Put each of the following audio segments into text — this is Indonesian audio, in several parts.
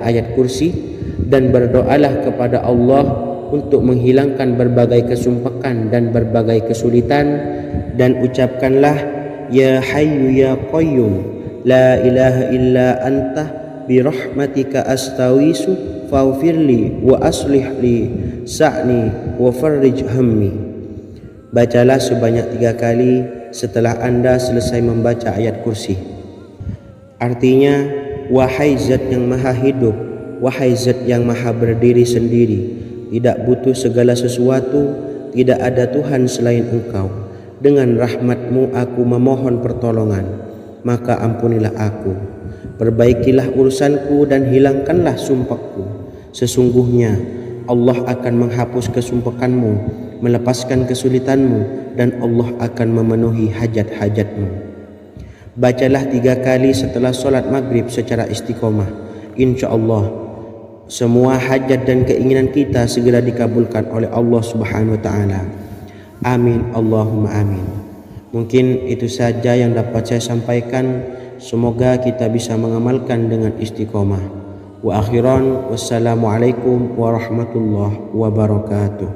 ayat kursi dan berdoalah kepada Allah untuk menghilangkan berbagai kesumpakan dan berbagai kesulitan, dan ucapkanlah ya hayyu ya qayyum la ilaha illa anta birahmatika astawisu faghfirli wa aslih li sa'ni wa farrij hammi. Bacalah sebanyak 3 kali setelah Anda selesai membaca ayat kursi. Artinya, wahai zat yang maha hidup, wahai zat yang maha berdiri sendiri, tidak butuh segala sesuatu, tidak ada Tuhan selain Engkau. Dengan rahmat-Mu aku memohon pertolongan, maka ampunilah aku. Perbaikilah urusanku dan hilangkanlah sumpahku. Sesungguhnya Allah akan menghapus kesumpahanmu, melepaskan kesulitanmu, dan Allah akan memenuhi hajat-hajatmu. Bacalah 3 kali setelah solat maghrib secara istiqomah. Insya Allah semua hajat dan keinginan kita segera dikabulkan oleh Allah Subhanahu wa Ta'ala. Amin Allahumma amin. Mungkin itu saja yang dapat saya sampaikan. Semoga kita bisa mengamalkan dengan istiqomah. Wa akhiran, wassalamualaikum warahmatullahi wabarakatuh.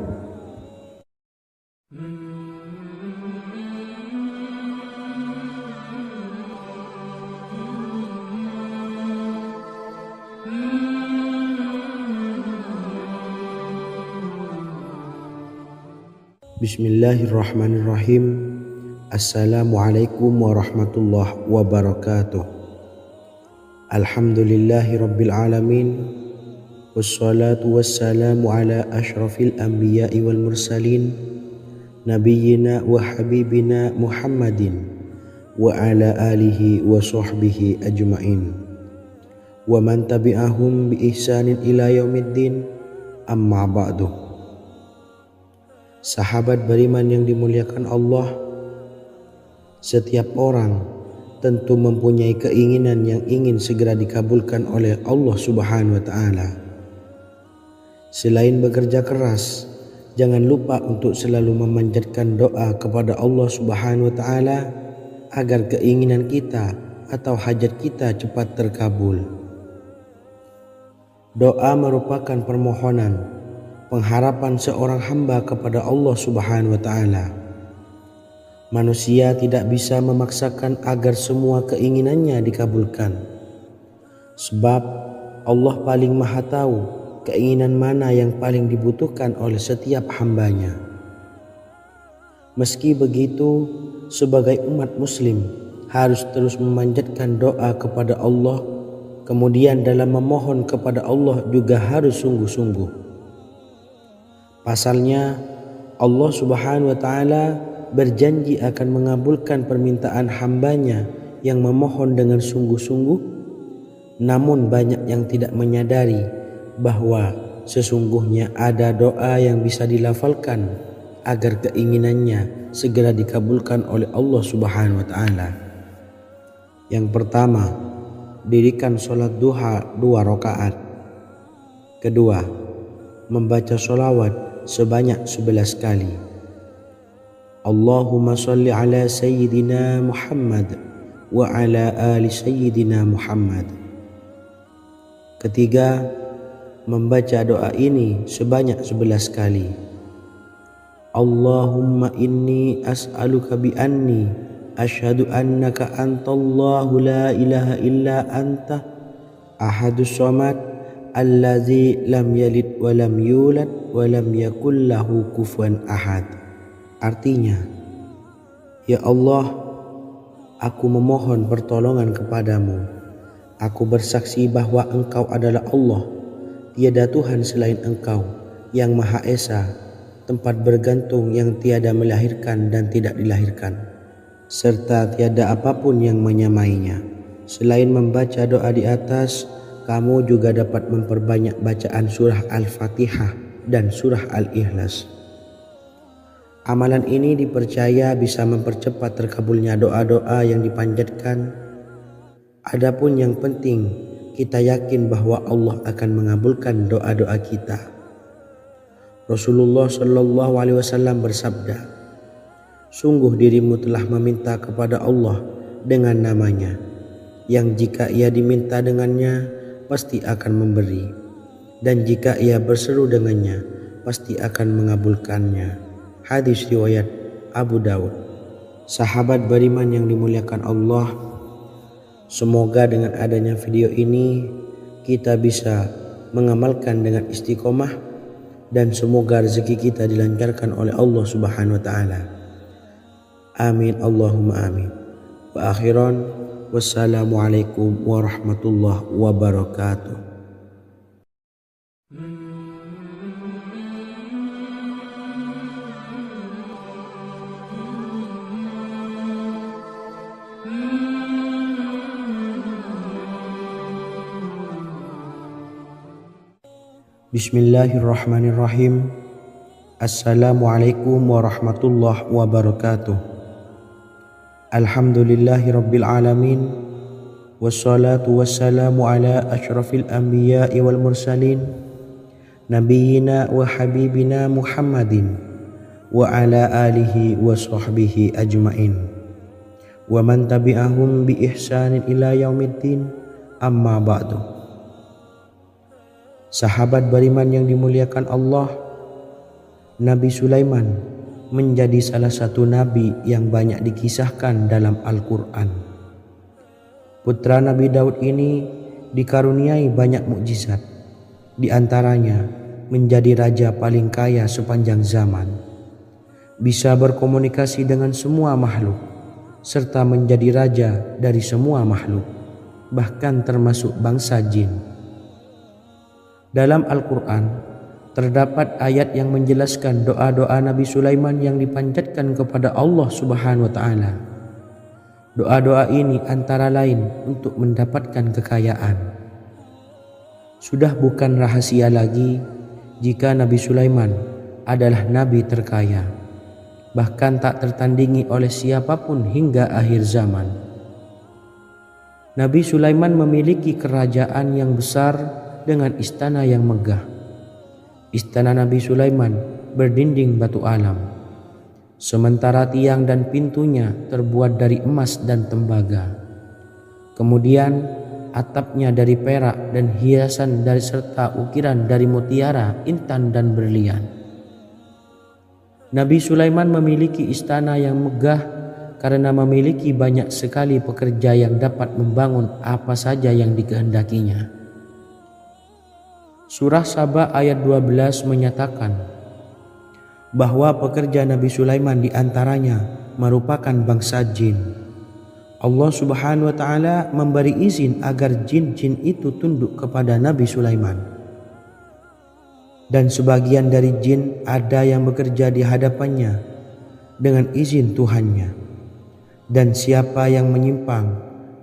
Bismillahirrahmanirrahim. Assalamualaikum warahmatullahi wabarakatuh. Alhamdulillahi rabbil alamin. Wassalatu wassalamu ala ashrafil anbiya'i wal mursalin, nabiyyina wa habibina Muhammadin wa ala alihi wa sahbihi ajma'in wa man tabi'ahum bi ihsanin ila yaumiddin, amma ba'du. Sahabat beriman yang dimuliakan Allah, setiap orang tentu mempunyai keinginan yang ingin segera dikabulkan oleh Allah Subhanahu wa Ta'ala. Selain bekerja keras, jangan lupa untuk selalu memanjatkan doa kepada Allah Subhanahu wa Ta'ala agar keinginan kita atau hajat kita cepat terkabul. Doa merupakan permohonan, pengharapan seorang hamba kepada Allah Subhanahu wa Ta'ala. Manusia tidak bisa memaksakan agar semua keinginannya dikabulkan, sebab Allah paling maha tahu keinginan mana yang paling dibutuhkan oleh setiap hambanya. Meski begitu, sebagai umat muslim harus terus memanjatkan doa kepada Allah, kemudian dalam memohon kepada Allah juga harus sungguh-sungguh. Pasalnya Allah Subhanahu wa Ta'ala berjanji akan mengabulkan permintaan hambanya yang memohon dengan sungguh-sungguh. Namun banyak yang tidak menyadari bahwa sesungguhnya ada doa yang bisa dilafalkan agar keinginannya segera dikabulkan oleh Allah Subhanahu wa Ta'ala. Yang pertama, dirikan sholat duha 2 rakaat. Kedua, membaca sholawat sebanyak 11 kali. Allahumma salli ala sayyidina Muhammad wa ala ali sayyidina Muhammad. Ketiga, membaca doa ini sebanyak 11 kali. Allahumma inni as'aluka bi anni asyhadu annaka antallahu la ilaha illa anta ahadus samad allazi lam yalid wa lam yulad wa lam yakul lahu kufuwan ahad. Artinya, ya Allah, aku memohon pertolongan kepadamu. Aku bersaksi bahwa Engkau adalah Allah, tiada Tuhan selain Engkau, yang Maha Esa, tempat bergantung yang tiada melahirkan dan tidak dilahirkan, serta tiada apapun yang menyamainya. Selain membaca doa di atas, kamu juga dapat memperbanyak bacaan surah Al-Fatihah dan surah Al-Ikhlas. Amalan ini dipercaya bisa mempercepat terkabulnya doa-doa yang dipanjatkan. Adapun yang penting, kita yakin bahwa Allah akan mengabulkan doa-doa kita. Rasulullah Shallallahu Alaihi Wasallam bersabda, sungguh dirimu telah meminta kepada Allah dengan namanya, yang jika ia diminta dengannya, pasti akan memberi, dan jika ia berseru dengannya, pasti akan mengabulkannya. Hadis riwayat Abu Daud. Sahabat beriman yang dimuliakan Allah, semoga dengan adanya video ini kita bisa mengamalkan dengan istiqomah, dan semoga rezeki kita dilancarkan oleh Allah Subhanahu wa taala. Amin Allahumma amin. Wa akhiran, wassalamualaikum warahmatullahi wabarakatuh. Bismillahirrahmanirrahim. Assalamualaikum warahmatullahi wabarakatuh. Alhamdulillahi rabbil alamin, wassalatu wassalamu ala asyrafil anbiya'i wal mursalin, nabiyyina wa habibina Muhammadin wa ala alihi wa sahbihi ajmain, wa man tabi'ahum bi ihsanin ila yaumiddin, amma ba'du. Sahabat beriman yang dimuliakan Allah, Nabi Sulaiman menjadi salah satu nabi yang banyak dikisahkan dalam Al-Quran. Putra Nabi Daud ini dikaruniai banyak mukjizat, di antaranya menjadi raja paling kaya sepanjang zaman, bisa berkomunikasi dengan semua makhluk, serta menjadi raja dari semua makhluk, bahkan termasuk bangsa jin. Dalam Al-Quran terdapat ayat yang menjelaskan doa-doa Nabi Sulaiman yang dipanjatkan kepada Allah Subhanahu wa taala. Doa-doa ini antara lain untuk mendapatkan kekayaan. Sudah bukan rahasia lagi jika Nabi Sulaiman adalah nabi terkaya, bahkan tak tertandingi oleh siapapun hingga akhir zaman. Nabi Sulaiman memiliki kerajaan yang besar dengan istana yang megah. Istana Nabi Sulaiman berdinding batu alam, sementara tiang dan pintunya terbuat dari emas dan tembaga. Kemudian atapnya dari perak dan hiasan dari serta ukiran dari mutiara, intan dan berlian. Nabi Sulaiman memiliki istana yang megah karena memiliki banyak sekali pekerja yang dapat membangun apa saja yang dikehendakinya. Surah Saba ayat 12 menyatakan bahwa pekerja Nabi Sulaiman diantaranya merupakan bangsa jin. Allah Subhanahu wa taala memberi izin agar jin-jin itu tunduk kepada Nabi Sulaiman. Dan sebagian dari jin ada yang bekerja di hadapannya dengan izin Tuhannya. Dan siapa yang menyimpang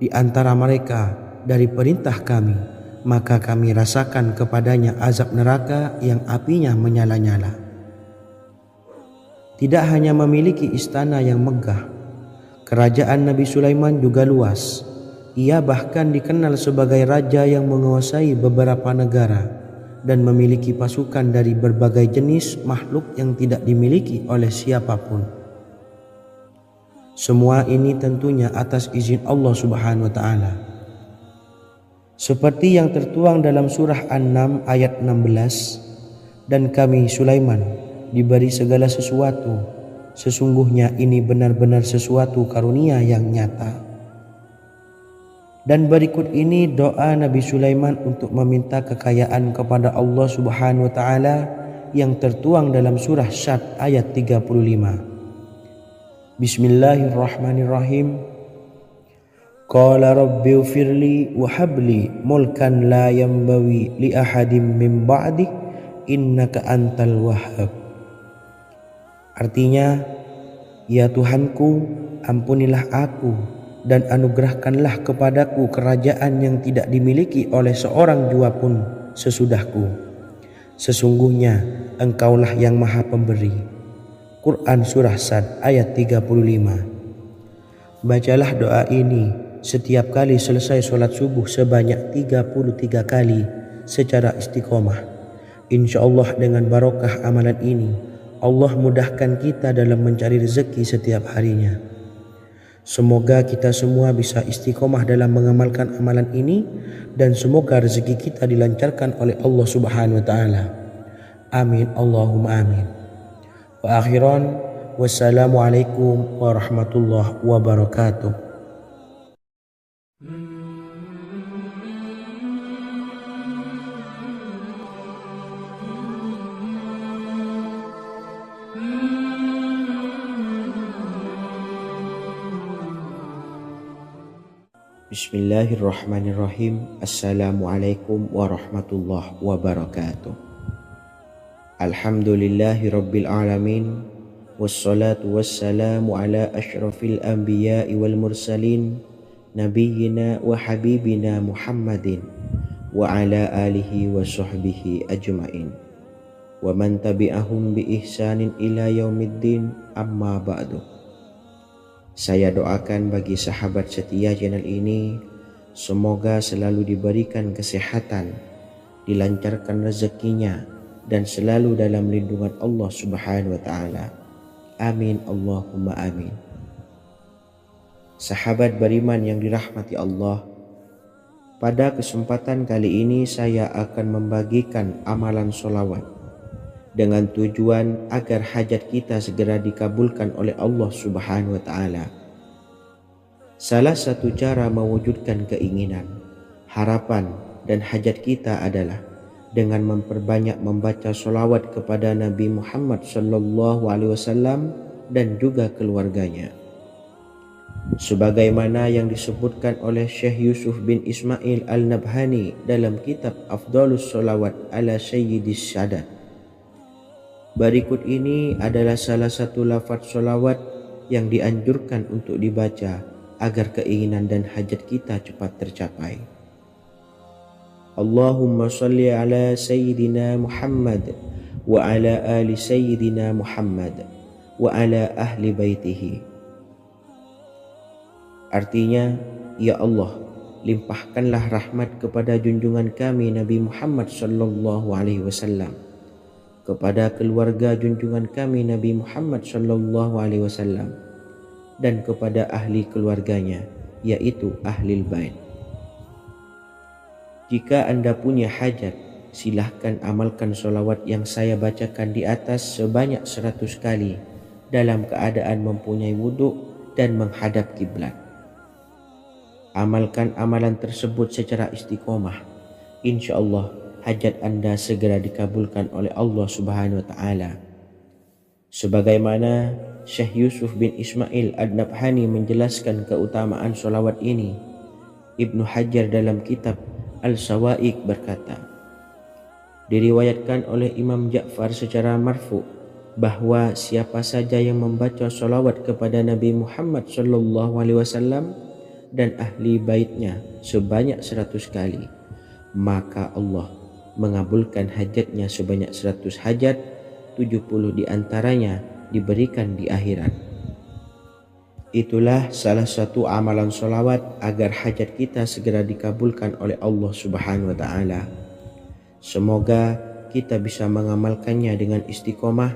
di antara mereka dari perintah kami, maka kami rasakan kepadanya azab neraka yang apinya menyala-nyala. Tidak hanya memiliki istana yang megah, kerajaan Nabi Sulaiman juga luas. Ia bahkan dikenal sebagai raja yang menguasai beberapa negara dan memiliki pasukan dari berbagai jenis makhluk yang tidak dimiliki oleh siapapun. Semua ini tentunya atas izin Allah Subhanahu wa taala. Seperti yang tertuang dalam surah An-Naml ayat 16, dan kami Sulaiman diberi segala sesuatu, sesungguhnya ini benar-benar sesuatu karunia yang nyata. Dan berikut ini doa Nabi Sulaiman untuk meminta kekayaan kepada Allah Subhanahu wa taala yang tertuang dalam surah Syad ayat 35. Bismillahirrahmanirrahim. Qala rabbi ufirli wa habli mulkan la yanbawi li ahadim min ba'di innaka antal wahhab. Artinya, ya Tuhanku, ampunilah aku dan anugerahkanlah kepadaku kerajaan yang tidak dimiliki oleh seorang jua pun sesudahku. Sesungguhnya Engkaulah yang Maha Pemberi. Quran Surah Sad ayat 35. Bacalah doa ini setiap kali selesai sholat subuh sebanyak 33 kali secara istiqomah. Insya Allah dengan barokah amalan ini, Allah mudahkan kita dalam mencari rezeki setiap harinya. Semoga kita semua bisa istiqomah dalam mengamalkan amalan ini dan semoga rezeki kita dilancarkan oleh Allah Subhanahu wa taala. Amin Allahumma amin. Wa akhiran wassalamualaikum warahmatullahi wabarakatuh. Bismillahirrahmanirrahim. Assalamualaikum warahmatullahi wabarakatuh. Alhamdulillahi rabbil alamin. Wassalatu wassalamu ala ashrafil anbiya'i wal mursalin, nabiyyina wa habibina Muhammadin wa ala alihi wa sahbihi ajma'in wa man tabi'ahum bi ihsanin ila yaumiddin, amma ba'du. Saya doakan bagi sahabat setia channel ini, semoga selalu diberikan kesehatan, dilancarkan rezekinya, dan selalu dalam lindungan Allah Subhanahu wa taala. Amin Allahumma amin. Sahabat beriman yang dirahmati Allah, pada kesempatan kali ini saya akan membagikan amalan sholawat dengan tujuan agar hajat kita segera dikabulkan oleh Allah Subhanahu wa taala. Salah satu cara mewujudkan keinginan, harapan, dan hajat kita adalah dengan memperbanyak membaca sholawat kepada Nabi Muhammad SAW dan juga keluarganya. Sebagaimana yang disebutkan oleh Syekh Yusuf bin Ismail Al-Nabhani dalam kitab Afdhalus Sholawat ala Sayyidis Sadat. Berikut ini adalah salah satu lafaz sholawat yang dianjurkan untuk dibaca agar keinginan dan hajat kita cepat tercapai. Allahumma salli ala Sayyidina Muhammad wa ala ali Sayyidina Muhammad wa ala ahli baitihi. Artinya, ya Allah, limpahkanlah rahmat kepada junjungan kami Nabi Muhammad SAW, kepada keluarga junjungan kami Nabi Muhammad SAW, dan kepada ahli keluarganya, yaitu ahlil bait. Jika Anda punya hajat, silahkan amalkan sholawat yang saya bacakan di atas sebanyak 100 kali dalam keadaan mempunyai wudhu dan menghadap kiblat. Amalkan amalan tersebut secara istiqomah. Insya Allah hajat Anda segera dikabulkan oleh Allah Subhanahu wa taala. Sebagaimana Syekh Yusuf bin Ismail Ad-Nabhani menjelaskan keutamaan sholawat ini, Ibnu Hajar dalam kitab Al-Sawa'iq berkata, diriwayatkan oleh Imam Ja'far secara marfu bahwa siapa saja yang membaca sholawat kepada Nabi Muhammad SAW dan ahli baitnya sebanyak 100 kali, maka Allah mengabulkan hajatnya sebanyak 100 hajat, 70 diantaranya diberikan di akhirat. Itulah salah satu amalan sholawat agar hajat kita segera dikabulkan oleh Allah Subhanahu wa taala. Semoga kita bisa mengamalkannya dengan istiqomah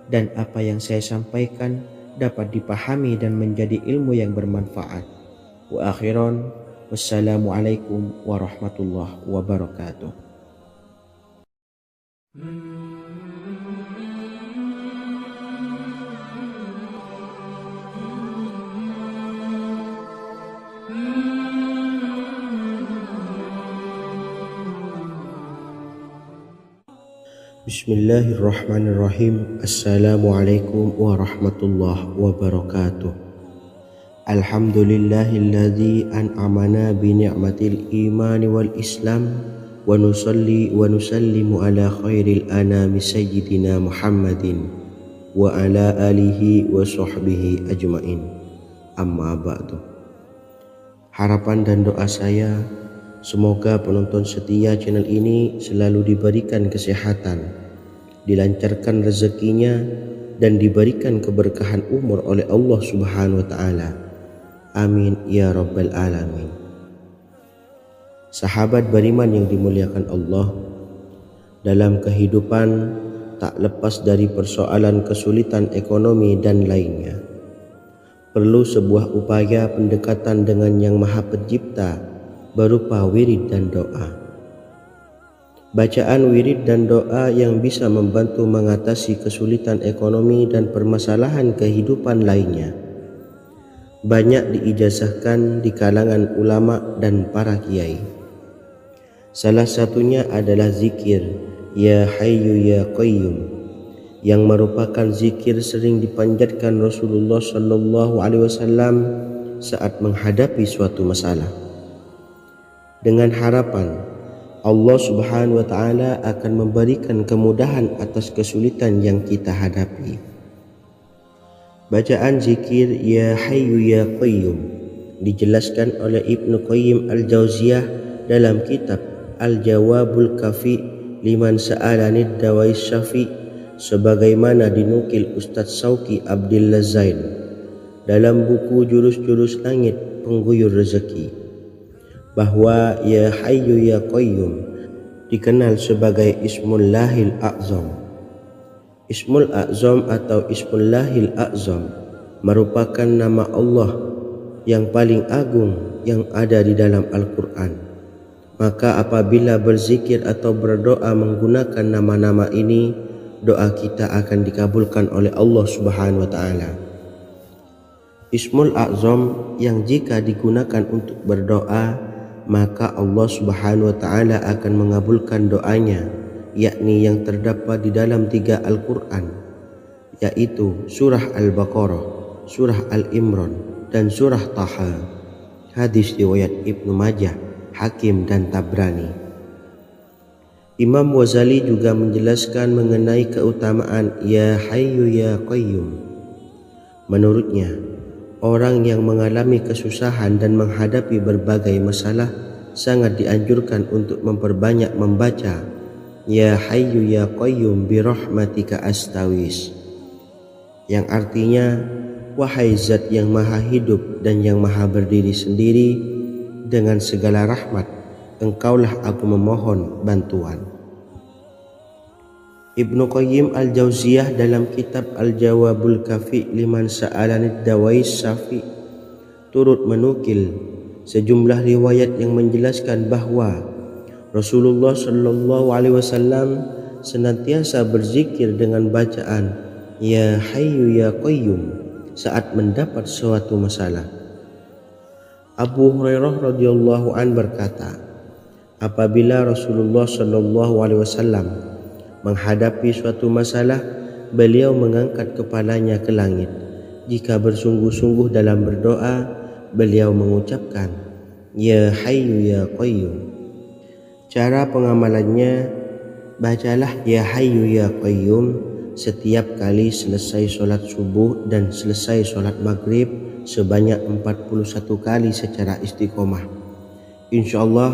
dan apa yang saya sampaikan dapat dipahami dan menjadi ilmu yang bermanfaat. Wa akhiran wassalamualaikum warahmatullahi wabarakatuh. Bismillahirrahmanirrahim. Assalamualaikum warahmatullahi wabarakatuh. Alhamdulillahilladzi an'amana bi ni'matil imani wal islam wa nusalli wa nusallimu ala khairil anami sayyidina Muhammadin wa ala alihi wa sahbihi ajmain, amma ba'du. Harapan dan doa saya, semoga penonton setia channel ini selalu diberikan kesehatan, dilancarkan rezekinya, dan diberikan keberkahan umur oleh Allah Subhanahu wa taala. Amin ya rabbal alamin. Sahabat beriman yang dimuliakan Allah, dalam kehidupan tak lepas dari persoalan kesulitan ekonomi dan lainnya. perlu sebuah upaya pendekatan dengan Yang Maha Pencipta berupa wirid dan doa. Bacaan wirid dan doa yang bisa membantu mengatasi kesulitan ekonomi dan permasalahan kehidupan lainnya banyak diijazahkan di kalangan ulama dan para kiai. Salah satunya adalah zikir Ya Hayyu Ya Qayyum, yang merupakan zikir sering dipanjatkan Rasulullah SAW saat menghadapi suatu masalah, dengan harapan Allah Subhanahu wa Ta'ala akan memberikan kemudahan atas kesulitan yang kita hadapi. Bacaan zikir Ya Hayyu Ya Qayyum dijelaskan oleh Ibnu Qayyim Al-Jauziyah dalam kitab Al-Jawabul Kafi liman sa'alanid dawais syafi, sebagaimana dinukil Ustadz Sauki Abdillah Zain dalam buku Jurus-Jurus Langit Pengguyur Rezeki, bahwa Ya Hayyu Ya Qayyum dikenal sebagai Ismullahil A'zam. Ismul A'zam atau Ismullahil A'zam merupakan nama Allah yang paling agung yang ada di dalam Al-Quran. Maka apabila berzikir atau berdoa menggunakan nama-nama ini, doa kita akan dikabulkan oleh Allah Subhanahu wa Ta'ala. Ismul A'zam yang jika digunakan untuk berdoa, maka Allah Subhanahu wa Ta'ala akan mengabulkan doanya, yakni yang terdapat di dalam 3 Al-Quran, yaitu surah Al-Baqarah, surah Al-Imran, dan surah Taha. Hadis riwayat Ibnu Majah, Hakim, dan Tabrani. Imam Ghazali juga menjelaskan mengenai keutamaan Ya Hayyu Ya Qayyum. Menurutnya, orang yang mengalami kesusahan dan menghadapi berbagai masalah sangat dianjurkan untuk memperbanyak membaca Ya Hayyu Ya Qayyum bi rahmatika astawis, yang artinya, wahai zat yang maha hidup dan yang maha berdiri sendiri, dengan segala rahmat engkaulah aku memohon bantuan. Ibnu Qayyim Al-Jauziyah dalam kitab Al-Jawabul Kafi liman sa'alanid dawais syafi turut menukil sejumlah riwayat yang menjelaskan bahwa Rasulullah SAW senantiasa berzikir dengan bacaan Ya Hayyu Ya Qayyum saat mendapat suatu masalah. Abu Hurairah radhiyallahu an berkata, apabila Rasulullah SAW menghadapi suatu masalah, beliau mengangkat kepalanya ke langit. Jika bersungguh-sungguh dalam berdoa, beliau mengucapkan Ya Hayyu Ya Qayyum. Cara pengamalannya, bacalah Ya Hayyu Ya Qayyum setiap kali selesai sholat subuh dan selesai sholat maghrib sebanyak 41 kali secara istiqomah. Insyaallah,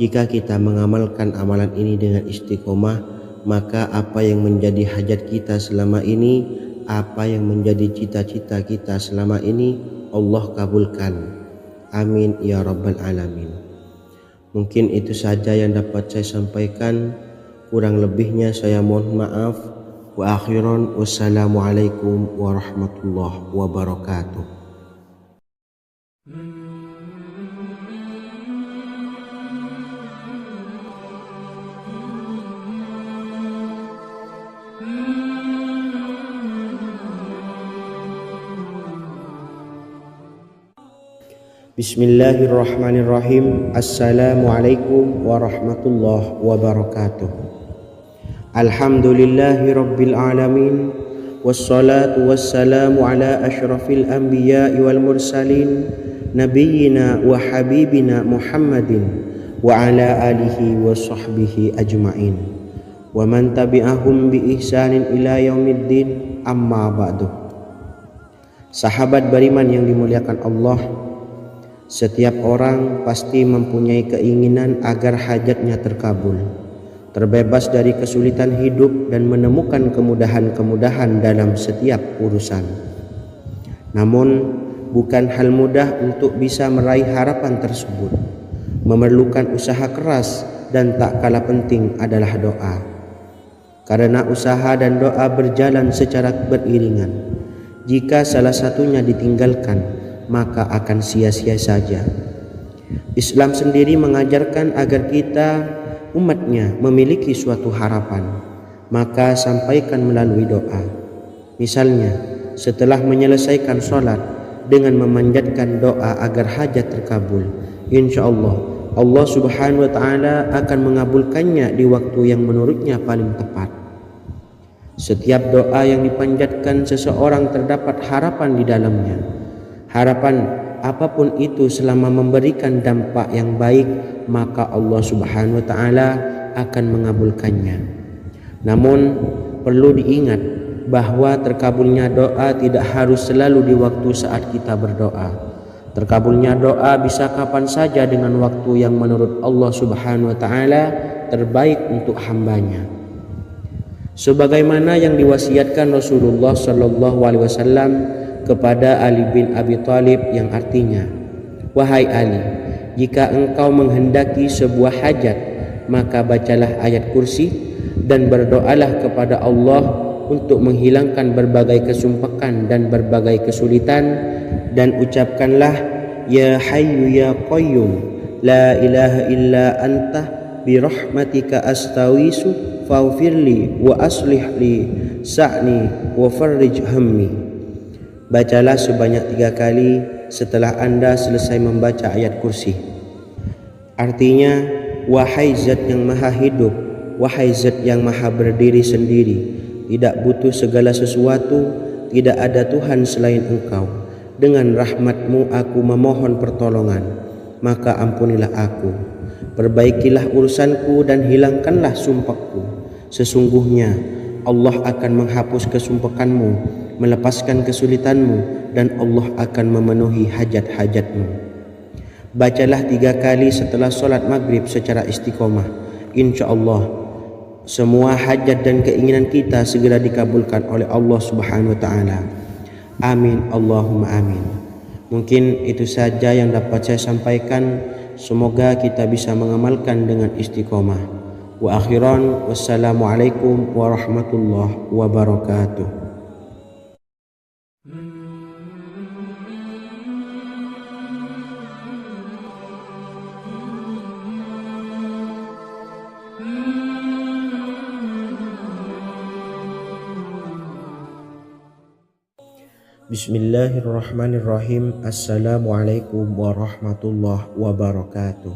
jika kita mengamalkan amalan ini dengan istiqomah, maka apa yang menjadi hajat kita selama ini, apa yang menjadi cita-cita kita selama ini, Allah kabulkan. Amin ya rabbal alamin. Mungkin itu saja yang dapat saya sampaikan. Kurang lebihnya saya mohon maaf. Wa akhiran, wassalamualaikum warahmatullahi wabarakatuh. Bismillahirrahmanirrahim. Assalamualaikum warahmatullahi wabarakatuh. Alhamdulillahi rabbil alamin, wassalatu wassalamu ala ashrafil anbiya'i wal mursalin, nabiyyina wa habibina Muhammadin wa ala alihi wa sahbihi ajma'in wa man tabi'ahum bi ihsanin ila yaumiddin, amma ba'du. Sahabat beriman yang dimuliakan Allah, setiap orang pasti mempunyai keinginan agar hajatnya terkabul, terbebas dari kesulitan hidup dan menemukan kemudahan-kemudahan dalam setiap urusan. Namun, bukan hal mudah untuk bisa meraih harapan tersebut. Memerlukan usaha keras dan tak kalah penting adalah doa. Karena usaha dan doa berjalan secara beriringan. Jika salah satunya ditinggalkan, maka akan sia-sia saja. Islam sendiri mengajarkan agar kita umatnya memiliki suatu harapan, maka sampaikan melalui doa. Misalnya, setelah menyelesaikan sholat dengan memanjatkan doa agar hajat terkabul, insya Allah Subhanahu wa Ta'ala akan mengabulkannya di waktu yang menurutnya paling tepat. Setiap doa yang dipanjatkan seseorang terdapat harapan di dalamnya. Harapan apapun itu selama memberikan dampak yang baik, maka Allah Subhanahu wa Ta'ala akan mengabulkannya. Namun perlu diingat bahwa terkabulnya doa tidak harus selalu di waktu saat kita berdoa. Terkabulnya doa bisa kapan saja dengan waktu yang menurut Allah Subhanahu wa Ta'ala terbaik untuk hambanya. Sebagaimana yang diwasiatkan Rasulullah Sallallahu Alaihi Wasallam kepada Ali bin Abi Thalib, yang artinya, wahai Ali, jika engkau menghendaki sebuah hajat, maka bacalah ayat kursi dan berdoalah kepada Allah untuk menghilangkan berbagai kesumpakan dan berbagai kesulitan, dan ucapkanlah ya hayyu ya qayyum la ilaha illa anta birahmatika astawisu faghfirli wa aslih li sa'ni wa farrij hammi. Bacalah sebanyak 3 kali setelah Anda selesai membaca ayat kursi. Artinya, wahai zat yang maha hidup, wahai zat yang maha berdiri sendiri, tidak butuh segala sesuatu, tidak ada Tuhan selain Engkau. Dengan rahmat-Mu aku memohon pertolongan, maka ampunilah aku. Perbaikilah urusanku dan hilangkanlah sumpahku. Sesungguhnya Allah akan menghapus kesumpakanmu, melepaskan kesulitanmu, dan Allah akan memenuhi hajat-hajatmu. Bacalah 3 kali setelah sholat maghrib secara istiqomah. Insya Allah semua hajat dan keinginan kita segera dikabulkan oleh Allah Subhanahu wa Ta'ala. Amin Allahumma amin. Mungkin itu saja yang dapat saya sampaikan. Semoga kita bisa mengamalkan dengan istiqomah. Wa akhiran, wassalamualaikum warahmatullahi wabarakatuh. Bismillahirrahmanirrahim. Assalamualaikum warahmatullahi wabarakatuh.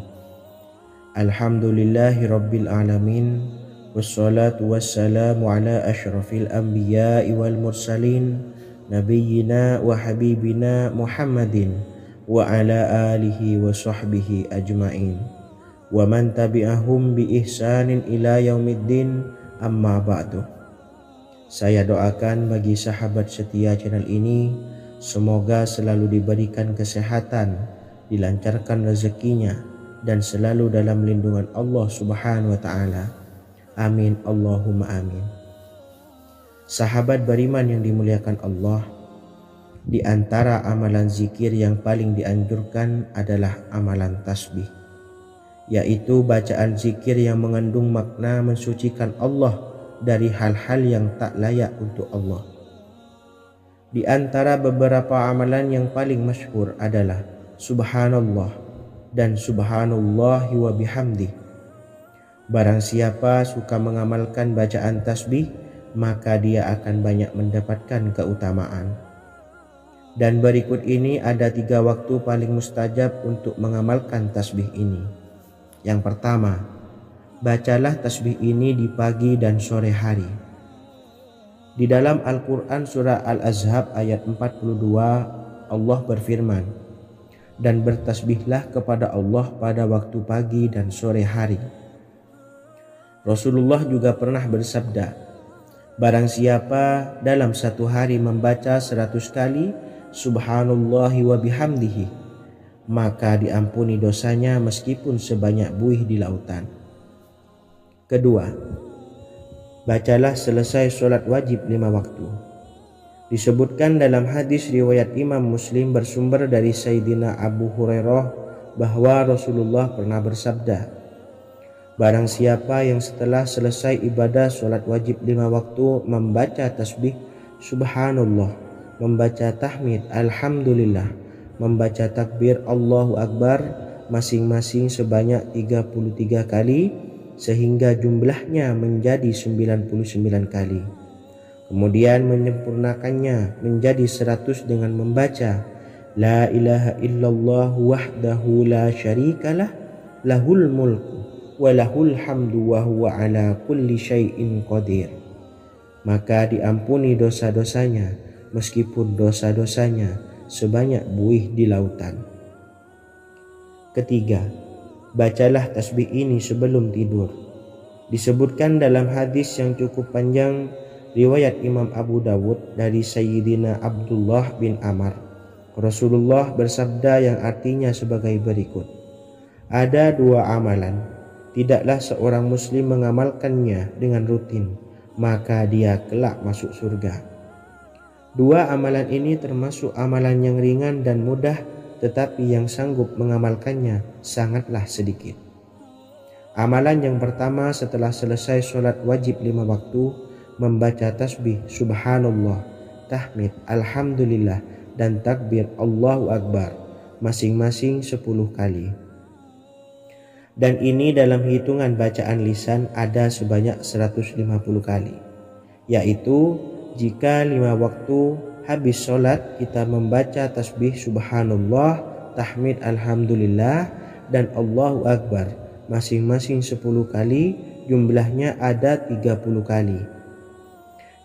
Alhamdulillahi rabbil alamin. Wassalatu wassalamu ala ashrafil anbiya'i wal mursalin, nabiyyina wa habibina Muhammadin wa ala alihi wa sahbihi ajma'in, wa man tabi'ahum bi ihsanin ila yaumiddin, amma ba'du. Saya doakan bagi sahabat setia channel ini, semoga selalu diberikan kesehatan, dilancarkan rezekinya, dan selalu dalam lindungan Allah Subhanahu wa Ta'ala. Amin Allahumma amin. Sahabat beriman yang dimuliakan Allah, di antara amalan zikir yang paling dianjurkan adalah amalan tasbih, yaitu bacaan zikir yang mengandung makna mensucikan Allah dari hal-hal yang tak layak untuk Allah. Di antara beberapa amalan yang paling masyhur adalah Subhanallah dan Subhanallahi wa bihamdi. Barang siapa suka mengamalkan bacaan tasbih, maka dia akan banyak mendapatkan keutamaan. Dan berikut ini ada 3 waktu paling mustajab untuk mengamalkan tasbih ini. Yang pertama, bacalah tasbih ini di pagi dan sore hari. Di dalam Al-Quran surah Al-Ahzab ayat 42, Allah berfirman, dan bertasbihlah kepada Allah pada waktu pagi dan sore hari. Rasulullah juga pernah bersabda, barang siapa dalam satu hari membaca 100 kali Subhanallahi wa bihamdihi, maka diampuni dosanya meskipun sebanyak buih di lautan. Kedua, bacalah selesai sholat wajib 5 waktu. Disebutkan dalam hadis riwayat Imam Muslim bersumber dari Sayyidina Abu Hurairah bahwa Rasulullah pernah bersabda, barang siapa yang setelah selesai ibadah sholat wajib 5 waktu membaca tasbih Subhanallah, membaca tahmid alhamdulillah, membaca takbir Allahu Akbar masing-masing sebanyak 33 kali sehingga jumlahnya menjadi 99 kali. Kemudian menyempurnakannya menjadi 100 dengan membaca La ilaha illallah wahdahu la syarikalah lahul mulku wa lahul hamdu wa huwa ala kulli syai'in qadir. Maka diampuni dosa-dosanya meskipun dosa-dosanya sebanyak buih di lautan. Ketiga, bacalah tasbih ini sebelum tidur. Disebutkan dalam hadis yang cukup panjang riwayat Imam Abu Dawud dari Sayyidina Abdullah bin Amr, Rasulullah bersabda yang artinya sebagai berikut: ada 2 amalan, tidaklah seorang muslim mengamalkannya dengan rutin, maka dia kelak masuk surga. 2 amalan ini termasuk amalan yang ringan dan mudah, tetapi yang sanggup mengamalkannya sangatlah sedikit. Amalan yang pertama setelah selesai sholat wajib 5 waktu, membaca tasbih subhanallah, tahmid alhamdulillah, dan takbir Allahu Akbar masing-masing 10 kali. Dan ini dalam hitungan bacaan lisan ada sebanyak 150 kali, yaitu jika 5 waktu habis sholat kita membaca tasbih subhanallah, tahmid alhamdulillah, dan Allahu Akbar masing-masing 10 kali, jumlahnya ada 30 kali.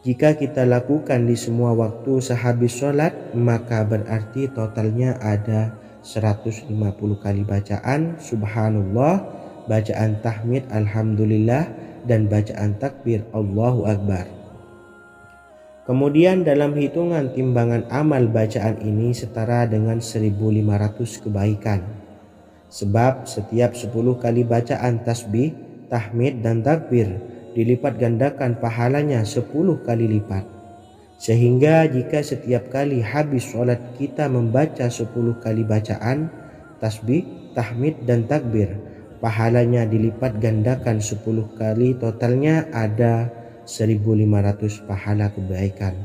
Jika kita lakukan di semua waktu sehabis sholat, maka berarti totalnya ada 150 kali bacaan subhanallah, bacaan tahmid alhamdulillah, dan bacaan takbir Allahu Akbar. Kemudian dalam hitungan timbangan amal bacaan ini setara dengan 1500 kebaikan. Sebab setiap 10 kali bacaan tasbih, tahmid, dan takbir dilipat gandakan pahalanya 10 kali lipat. Sehingga jika setiap kali habis sholat kita membaca 10 kali bacaan tasbih, tahmid, dan takbir, pahalanya dilipat gandakan 10 kali, totalnya ada 1500 pahala kebaikan.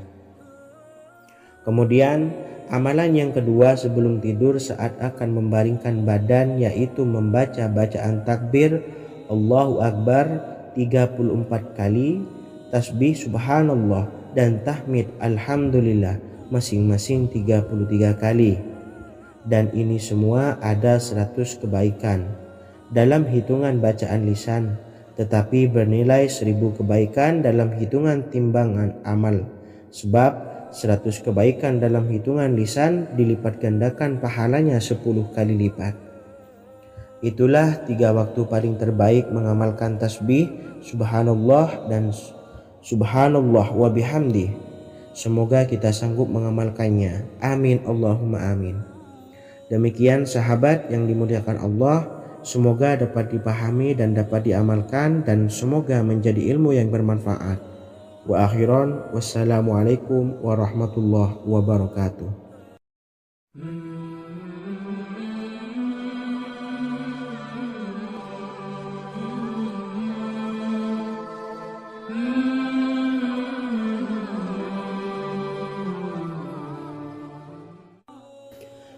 Kemudian amalan yang kedua sebelum tidur saat akan membaringkan badan, yaitu membaca bacaan takbir Allahu Akbar 34 kali, tasbih subhanallah, dan tahmid alhamdulillah masing-masing 33 kali. Dan ini semua ada 100 kebaikan dalam hitungan bacaan lisan, tetapi bernilai 1000 kebaikan dalam hitungan timbangan amal. Sebab 100 kebaikan dalam hitungan lisan dilipat gandakan pahalanya 10 kali lipat. Itulah 3 waktu paling terbaik mengamalkan tasbih subhanallah dan subhanallah wa bihamdih. Semoga kita sanggup mengamalkannya. Amin Allahumma amin. Demikian sahabat yang dimuliakan Allah, semoga dapat dipahami dan dapat diamalkan, dan semoga menjadi ilmu yang bermanfaat. Wa akhiran, wassalamualaikum warahmatullahi wabarakatuh.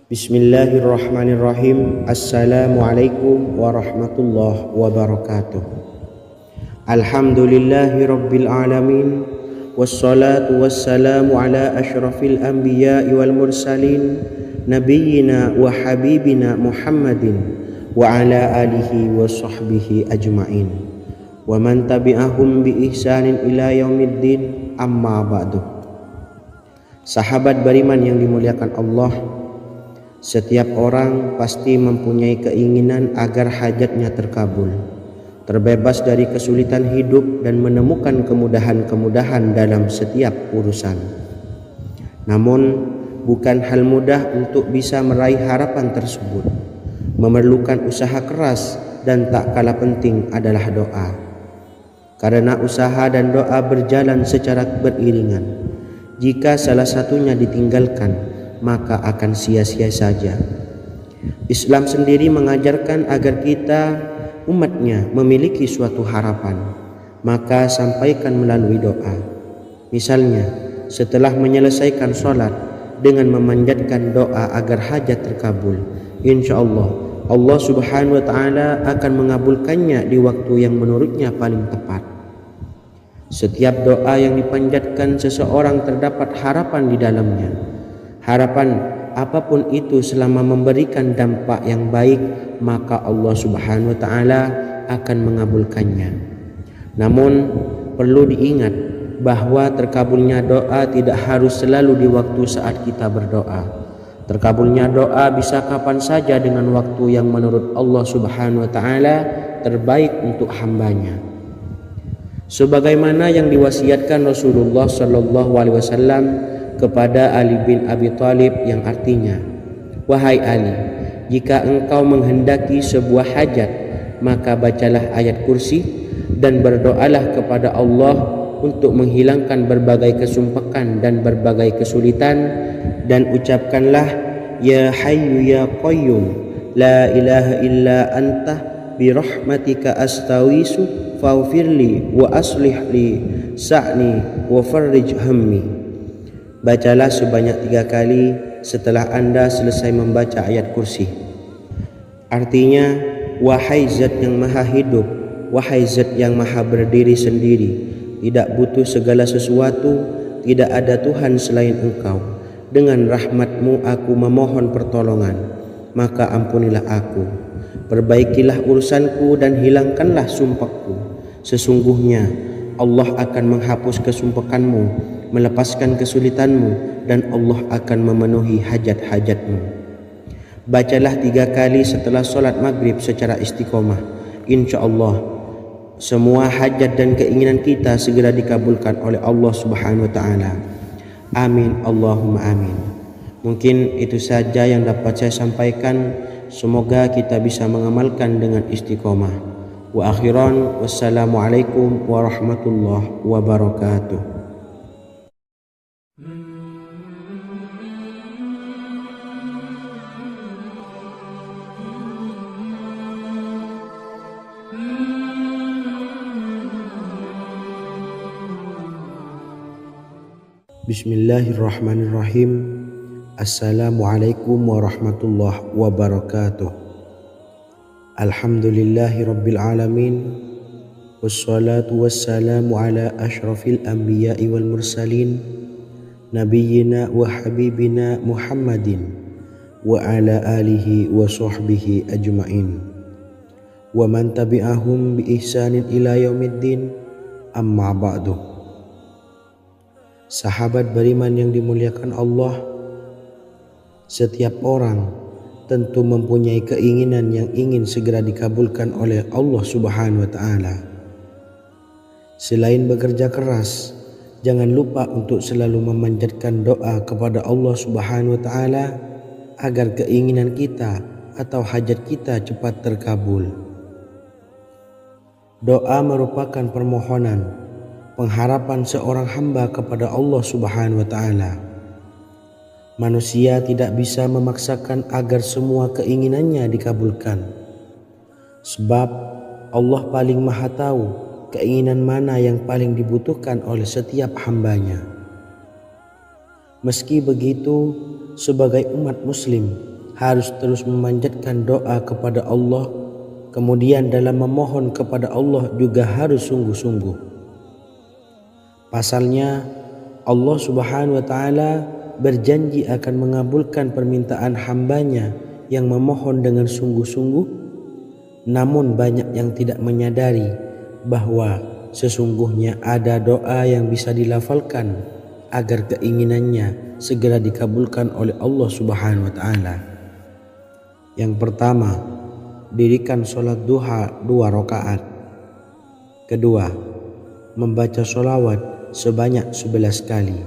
Bismillahirrahmanirrahim. Assalamualaikum warahmatullahi wabarakatuh. Alhamdulillahi rabbil alamin, wassalatu wassalamu ala ashrafil anbiya'i wal mursalin, nabiyyina wa habibina Muhammadin wa ala alihi wa sahbihi ajma'in, wa man tabi'ahum bi ihsanin ila yaumiddin, amma ba'du. Sahabat beriman yang dimuliakan Allah, setiap orang pasti mempunyai keinginan agar hajatnya terkabul, terbebas dari kesulitan hidup, dan menemukan kemudahan-kemudahan dalam setiap urusan. Namun, bukan hal mudah untuk bisa meraih harapan tersebut. Memerlukan usaha keras, dan tak kalah penting adalah doa. Karena usaha dan doa berjalan secara beriringan. Jika salah satunya ditinggalkan, maka akan sia-sia saja. Islam sendiri mengajarkan agar kita, umatnya, memiliki suatu harapan, maka sampaikan melalui doa. Misalnya, setelah menyelesaikan sholat dengan memanjatkan doa agar hajat terkabul, insyaallah Allah Subhanahu wa taala akan mengabulkannya di waktu yang menurutnya paling tepat. Setiap doa yang dipanjatkan seseorang terdapat harapan di dalamnya. Harapan apapun itu selama memberikan dampak yang baik, maka Allah Subhanahu wa taala akan mengabulkannya. Namun perlu diingat bahwa terkabulnya doa tidak harus selalu di waktu saat kita berdoa. Terkabulnya doa bisa kapan saja dengan waktu yang menurut Allah Subhanahu wa taala terbaik untuk hambanya. Sebagaimana yang diwasiatkan Rasulullah sallallahu alaihi wasallam kepada Ali bin Abi Thalib, yang artinya, "Wahai Ali, jika engkau menghendaki sebuah hajat, maka bacalah ayat kursi dan berdoalah kepada Allah untuk menghilangkan berbagai kesumpakan dan berbagai kesulitan, dan ucapkanlah ya hayyu ya qayyum la ilaha illa anta birahmatika astawisu faghfirli wa aslih li sa'ni wa farrij hammi." Bacalah sebanyak 3 kali setelah Anda selesai membaca ayat kursi. Artinya, wahai zat yang maha hidup, wahai zat yang maha berdiri sendiri, tidak butuh segala sesuatu, tidak ada Tuhan selain Engkau. Dengan rahmat-Mu aku memohon pertolongan, maka ampunilah aku. Perbaikilah urusanku dan hilangkanlah sumpahku. Sesungguhnya Allah akan menghapus kesumpahanmu, melepaskan kesulitanmu, dan Allah akan memenuhi hajat-hajatmu. Bacalah 3 kali setelah solat maghrib secara istiqomah. InsyaAllah semua hajat dan keinginan kita segera dikabulkan oleh Allah Subhanahu wa taala. Amin Allahumma amin. Mungkin itu saja yang dapat saya sampaikan. Semoga kita bisa mengamalkan dengan istiqomah. Wa akhiran, wassalamualaikum warahmatullahi wabarakatuh. Bismillahirrahmanirrahim. Assalamualaikum warahmatullahi wabarakatuh. Alhamdulillahi rabbil alamin. Wassalatu wassalamu ala ashrafil anbiya'i wal mursalin, nabiyyina wa habibina Muhammadin wa ala alihi wa sahbihi ajma'in wa man tabi'ahum bi ihsanin ila yaumiddin, amma ba'du. Sahabat beriman yang dimuliakan Allah, setiap orang tentu mempunyai keinginan yang ingin segera dikabulkan oleh Allah Subhanahu wa taala. Selain bekerja keras, jangan lupa untuk selalu memanjatkan doa kepada Allah Subhanahu wa taala agar keinginan kita atau hajat kita cepat terkabul. Doa merupakan permohonan, pengharapan seorang hamba kepada Allah Subhanahu wa taala. Manusia tidak bisa memaksakan agar semua keinginannya dikabulkan, sebab Allah paling maha tahu keinginan mana yang paling dibutuhkan oleh setiap hambanya. Meski begitu, sebagai umat muslim harus terus memanjatkan doa kepada Allah, kemudian dalam memohon kepada Allah juga harus sungguh-sungguh. Pasalnya Allah Subhanahu wa taala berjanji akan mengabulkan permintaan hambanya yang memohon dengan sungguh-sungguh. Namun banyak yang tidak menyadari bahwa sesungguhnya ada doa yang bisa dilafalkan agar keinginannya segera dikabulkan oleh Allah Subhanahu wa taala. Yang pertama, dirikan sholat duha 2 rakaat. Kedua, membaca sholawat sebanyak 11 kali.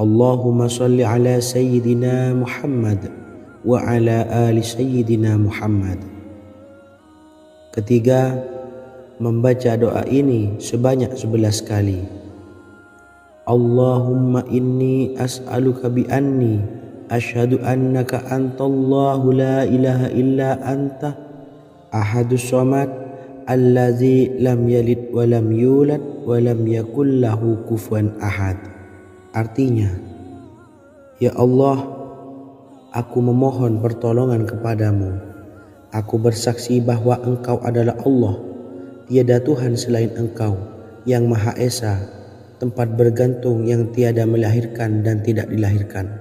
Allahumma salli ala Sayyidina Muhammad wa ala ali Sayyidina Muhammad. Ketiga, membaca doa ini sebanyak 11 kali. Allahumma inni as'aluka bi anni asyhadu annaka antallahu la ilaha illa anta ahadus samad allazi lam yalid wa lam yulad wa lam yakul lahu kufuwan ahad. Artinya, ya Allah, aku memohon pertolongan kepadamu. Aku bersaksi bahwa Engkau adalah Allah, tiada Tuhan selain Engkau, yang Maha Esa, tempat bergantung yang tiada melahirkan dan tidak dilahirkan,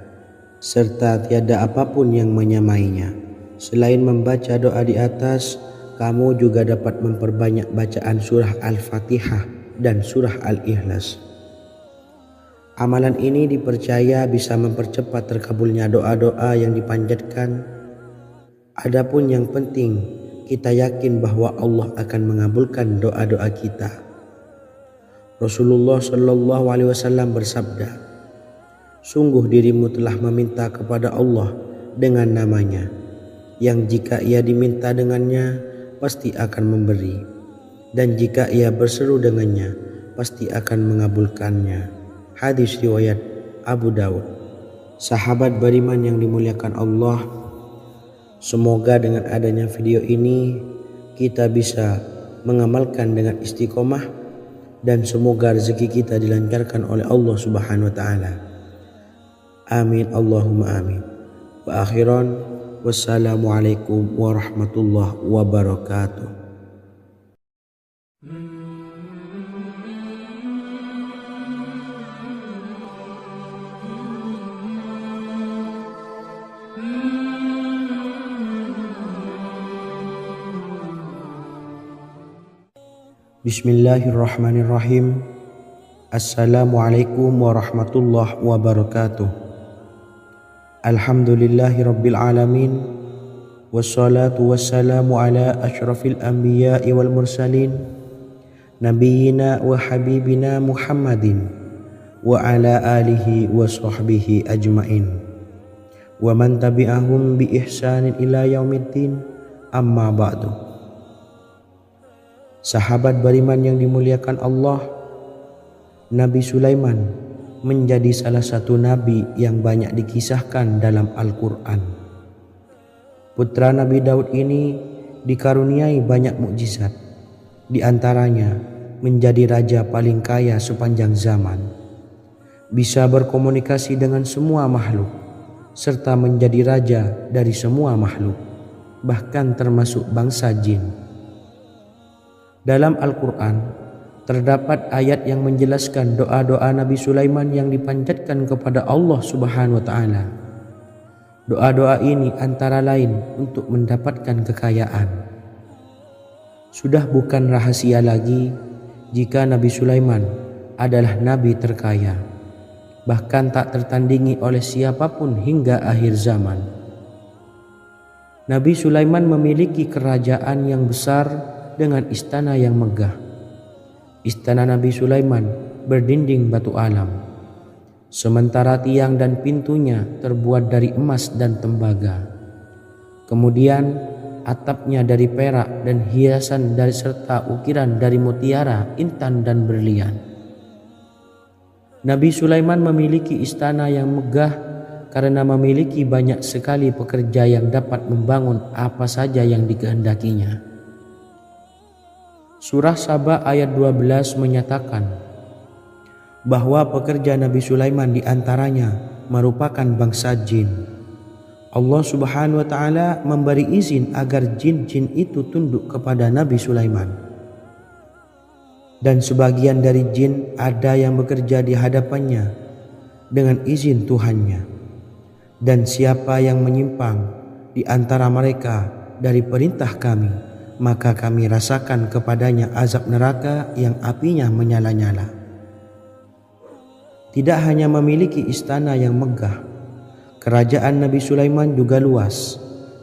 serta tiada apapun yang menyamainya. Selain membaca doa di atas, kamu juga dapat memperbanyak bacaan surah Al-Fatihah dan surah Al-Ikhlas. Amalan ini dipercaya bisa mempercepat terkabulnya doa-doa yang dipanjatkan. Adapun yang penting, kita yakin bahwa Allah akan mengabulkan doa-doa kita. Rasulullah Shallallahu Alaihi Wasallam bersabda, sungguh dirimu telah meminta kepada Allah dengan namanya, yang jika ia diminta dengannya, pasti akan memberi, dan jika ia berseru dengannya, pasti akan mengabulkannya. Hadis riwayat Abu Dawud. Sahabat beriman yang dimuliakan Allah, semoga dengan adanya video ini kita bisa mengamalkan dengan istiqomah, dan semoga rezeki kita dilancarkan oleh Allah Subhanahu wa taala. Amin Allahumma amin. Wa akhiran, wassalamualaikum warahmatullahi wabarakatuh. Bismillahirrahmanirrahim. Assalamualaikum warahmatullahi wabarakatuh. Alhamdulillahi rabbil alamin. Wassalatu wassalamu ala ashrafil anbiya'i wal mursalin, nabiyyina wa habibina Muhammadin wa ala alihi wa sahbihi ajmain, wa man tabi'ahum bi ihsanin ila yaumiddin, amma ba'du. Sahabat beriman yang dimuliakan Allah, Nabi Sulaiman menjadi salah satu nabi yang banyak dikisahkan dalam Al-Quran. Putra Nabi Daud ini dikaruniai banyak mukjizat, di antaranya menjadi raja paling kaya sepanjang zaman, bisa berkomunikasi dengan semua makhluk, serta menjadi raja dari semua makhluk, bahkan termasuk bangsa jin. Dalam Al-Quran terdapat ayat yang menjelaskan doa-doa Nabi Sulaiman yang dipanjatkan kepada Allah Subhanahu wa taala. Doa-doa ini antara lain untuk mendapatkan kekayaan. Sudah bukan rahasia lagi jika Nabi Sulaiman adalah nabi terkaya, bahkan tak tertandingi oleh siapapun hingga akhir zaman. Nabi Sulaiman memiliki kerajaan yang besar dengan istana yang megah. Istana Nabi Sulaiman berdinding batu alam, sementara tiang dan pintunya terbuat dari emas dan tembaga. Kemudian atapnya dari perak dan hiasan dari serta ukiran dari mutiara, intan dan berlian. Nabi Sulaiman memiliki istana yang megah karena memiliki banyak sekali pekerja yang dapat membangun apa saja yang dikehendakinya. Surah Saba ayat 12 menyatakan bahwa pekerja Nabi Sulaiman diantaranya merupakan bangsa jin. Allah Subhanahu wa taala memberi izin agar jin-jin itu tunduk kepada Nabi Sulaiman. Dan sebagian dari jin ada yang bekerja di hadapannya dengan izin Tuhannya. Dan siapa yang menyimpang di antara mereka dari perintah kami, maka kami rasakan kepadanya azab neraka yang apinya menyala-nyala. Tidak hanya memiliki istana yang megah, kerajaan Nabi Sulaiman juga luas.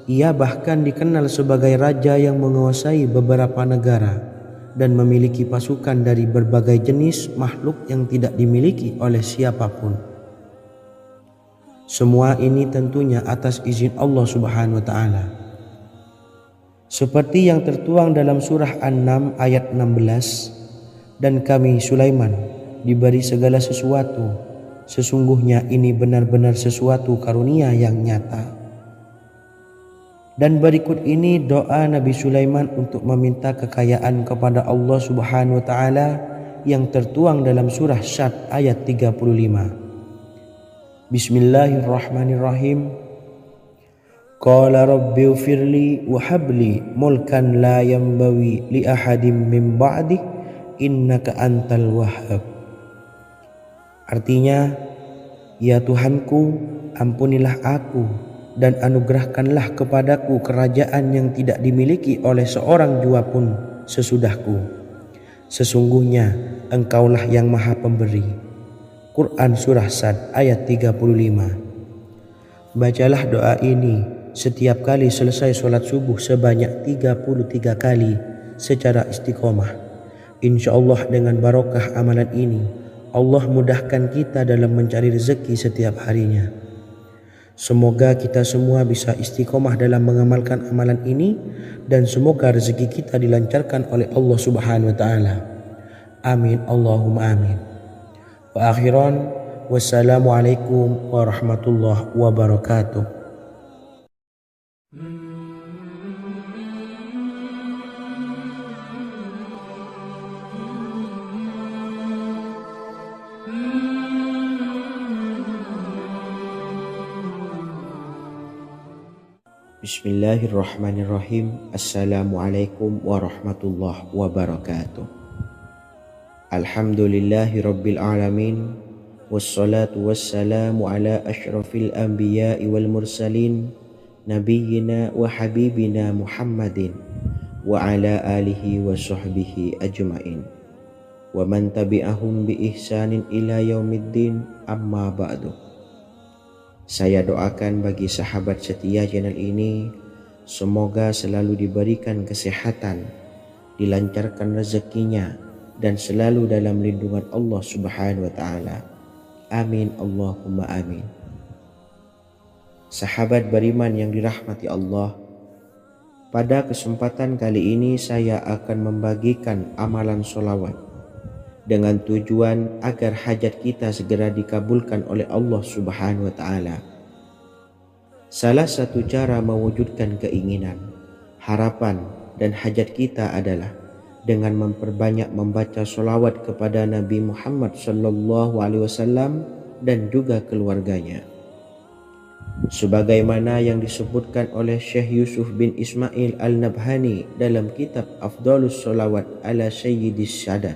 Ia bahkan dikenal sebagai raja yang menguasai beberapa negara dan memiliki pasukan dari berbagai jenis makhluk yang tidak dimiliki oleh siapapun. Semua ini tentunya atas izin Allah Subhanahu wa taala. Seperti yang tertuang dalam surah An-Naml ayat 16, dan kami Sulaiman diberi segala sesuatu, sesungguhnya ini benar-benar sesuatu karunia yang nyata. Dan berikut ini doa Nabi Sulaiman untuk meminta kekayaan kepada Allah Subhanahu wa taala yang tertuang dalam surah Syad ayat 35. Bismillahirrahmanirrahim. Qala rabbi ufirli wa habli mulkan la yanbawi li ahadim min ba'di innaka antal wahhab. Artinya, ya Tuhanku, ampunilah aku dan anugerahkanlah kepadaku kerajaan yang tidak dimiliki oleh seorang jua pun sesudahku. Sesungguhnya Engkaulah yang Maha Pemberi. Quran Surah Sad ayat 35. Bacalah doa ini setiap kali selesai sholat subuh sebanyak 33 kali secara istiqomah. Insya Allah dengan barokah amalan ini, Allah mudahkan kita dalam mencari rezeki setiap harinya. Semoga kita semua bisa istiqomah dalam mengamalkan amalan ini dan semoga rezeki kita dilancarkan oleh Allah Subhanahu wa taala. Amin Allahumma amin. Wa akhiran, wassalamualaikum warahmatullahi wabarakatuh. Bismillahirrahmanirrahim. Assalamualaikum warahmatullahi wabarakatuh. Alhamdulillahi rabbil alamin. Wassalatu wassalamu ala ashrafil anbiya'i wal mursalin nabiyyina wa habibina Muhammadin wa ala alihi wa sahbihi ajma'in wa man tabi'ahum bi ihsanin ila yaumiddin, amma ba'du. Saya doakan bagi sahabat setia channel ini, semoga selalu diberikan kesehatan, dilancarkan rezekinya, dan selalu dalam lindungan Allah Subhanahu wa taala. Amin Allahumma amin. Sahabat beriman yang dirahmati Allah, pada kesempatan kali ini saya akan membagikan amalan sholawat dengan tujuan agar hajat kita segera dikabulkan oleh Allah Subhanahu wa taala. Salah satu cara mewujudkan keinginan, harapan, dan hajat kita adalah dengan memperbanyak membaca sholawat kepada Nabi Muhammad SAW dan juga keluarganya. Sebagaimana yang disebutkan oleh Syekh Yusuf bin Ismail Al-Nabhani dalam kitab Afdalus Sholawat ala Sayyidis Sadat.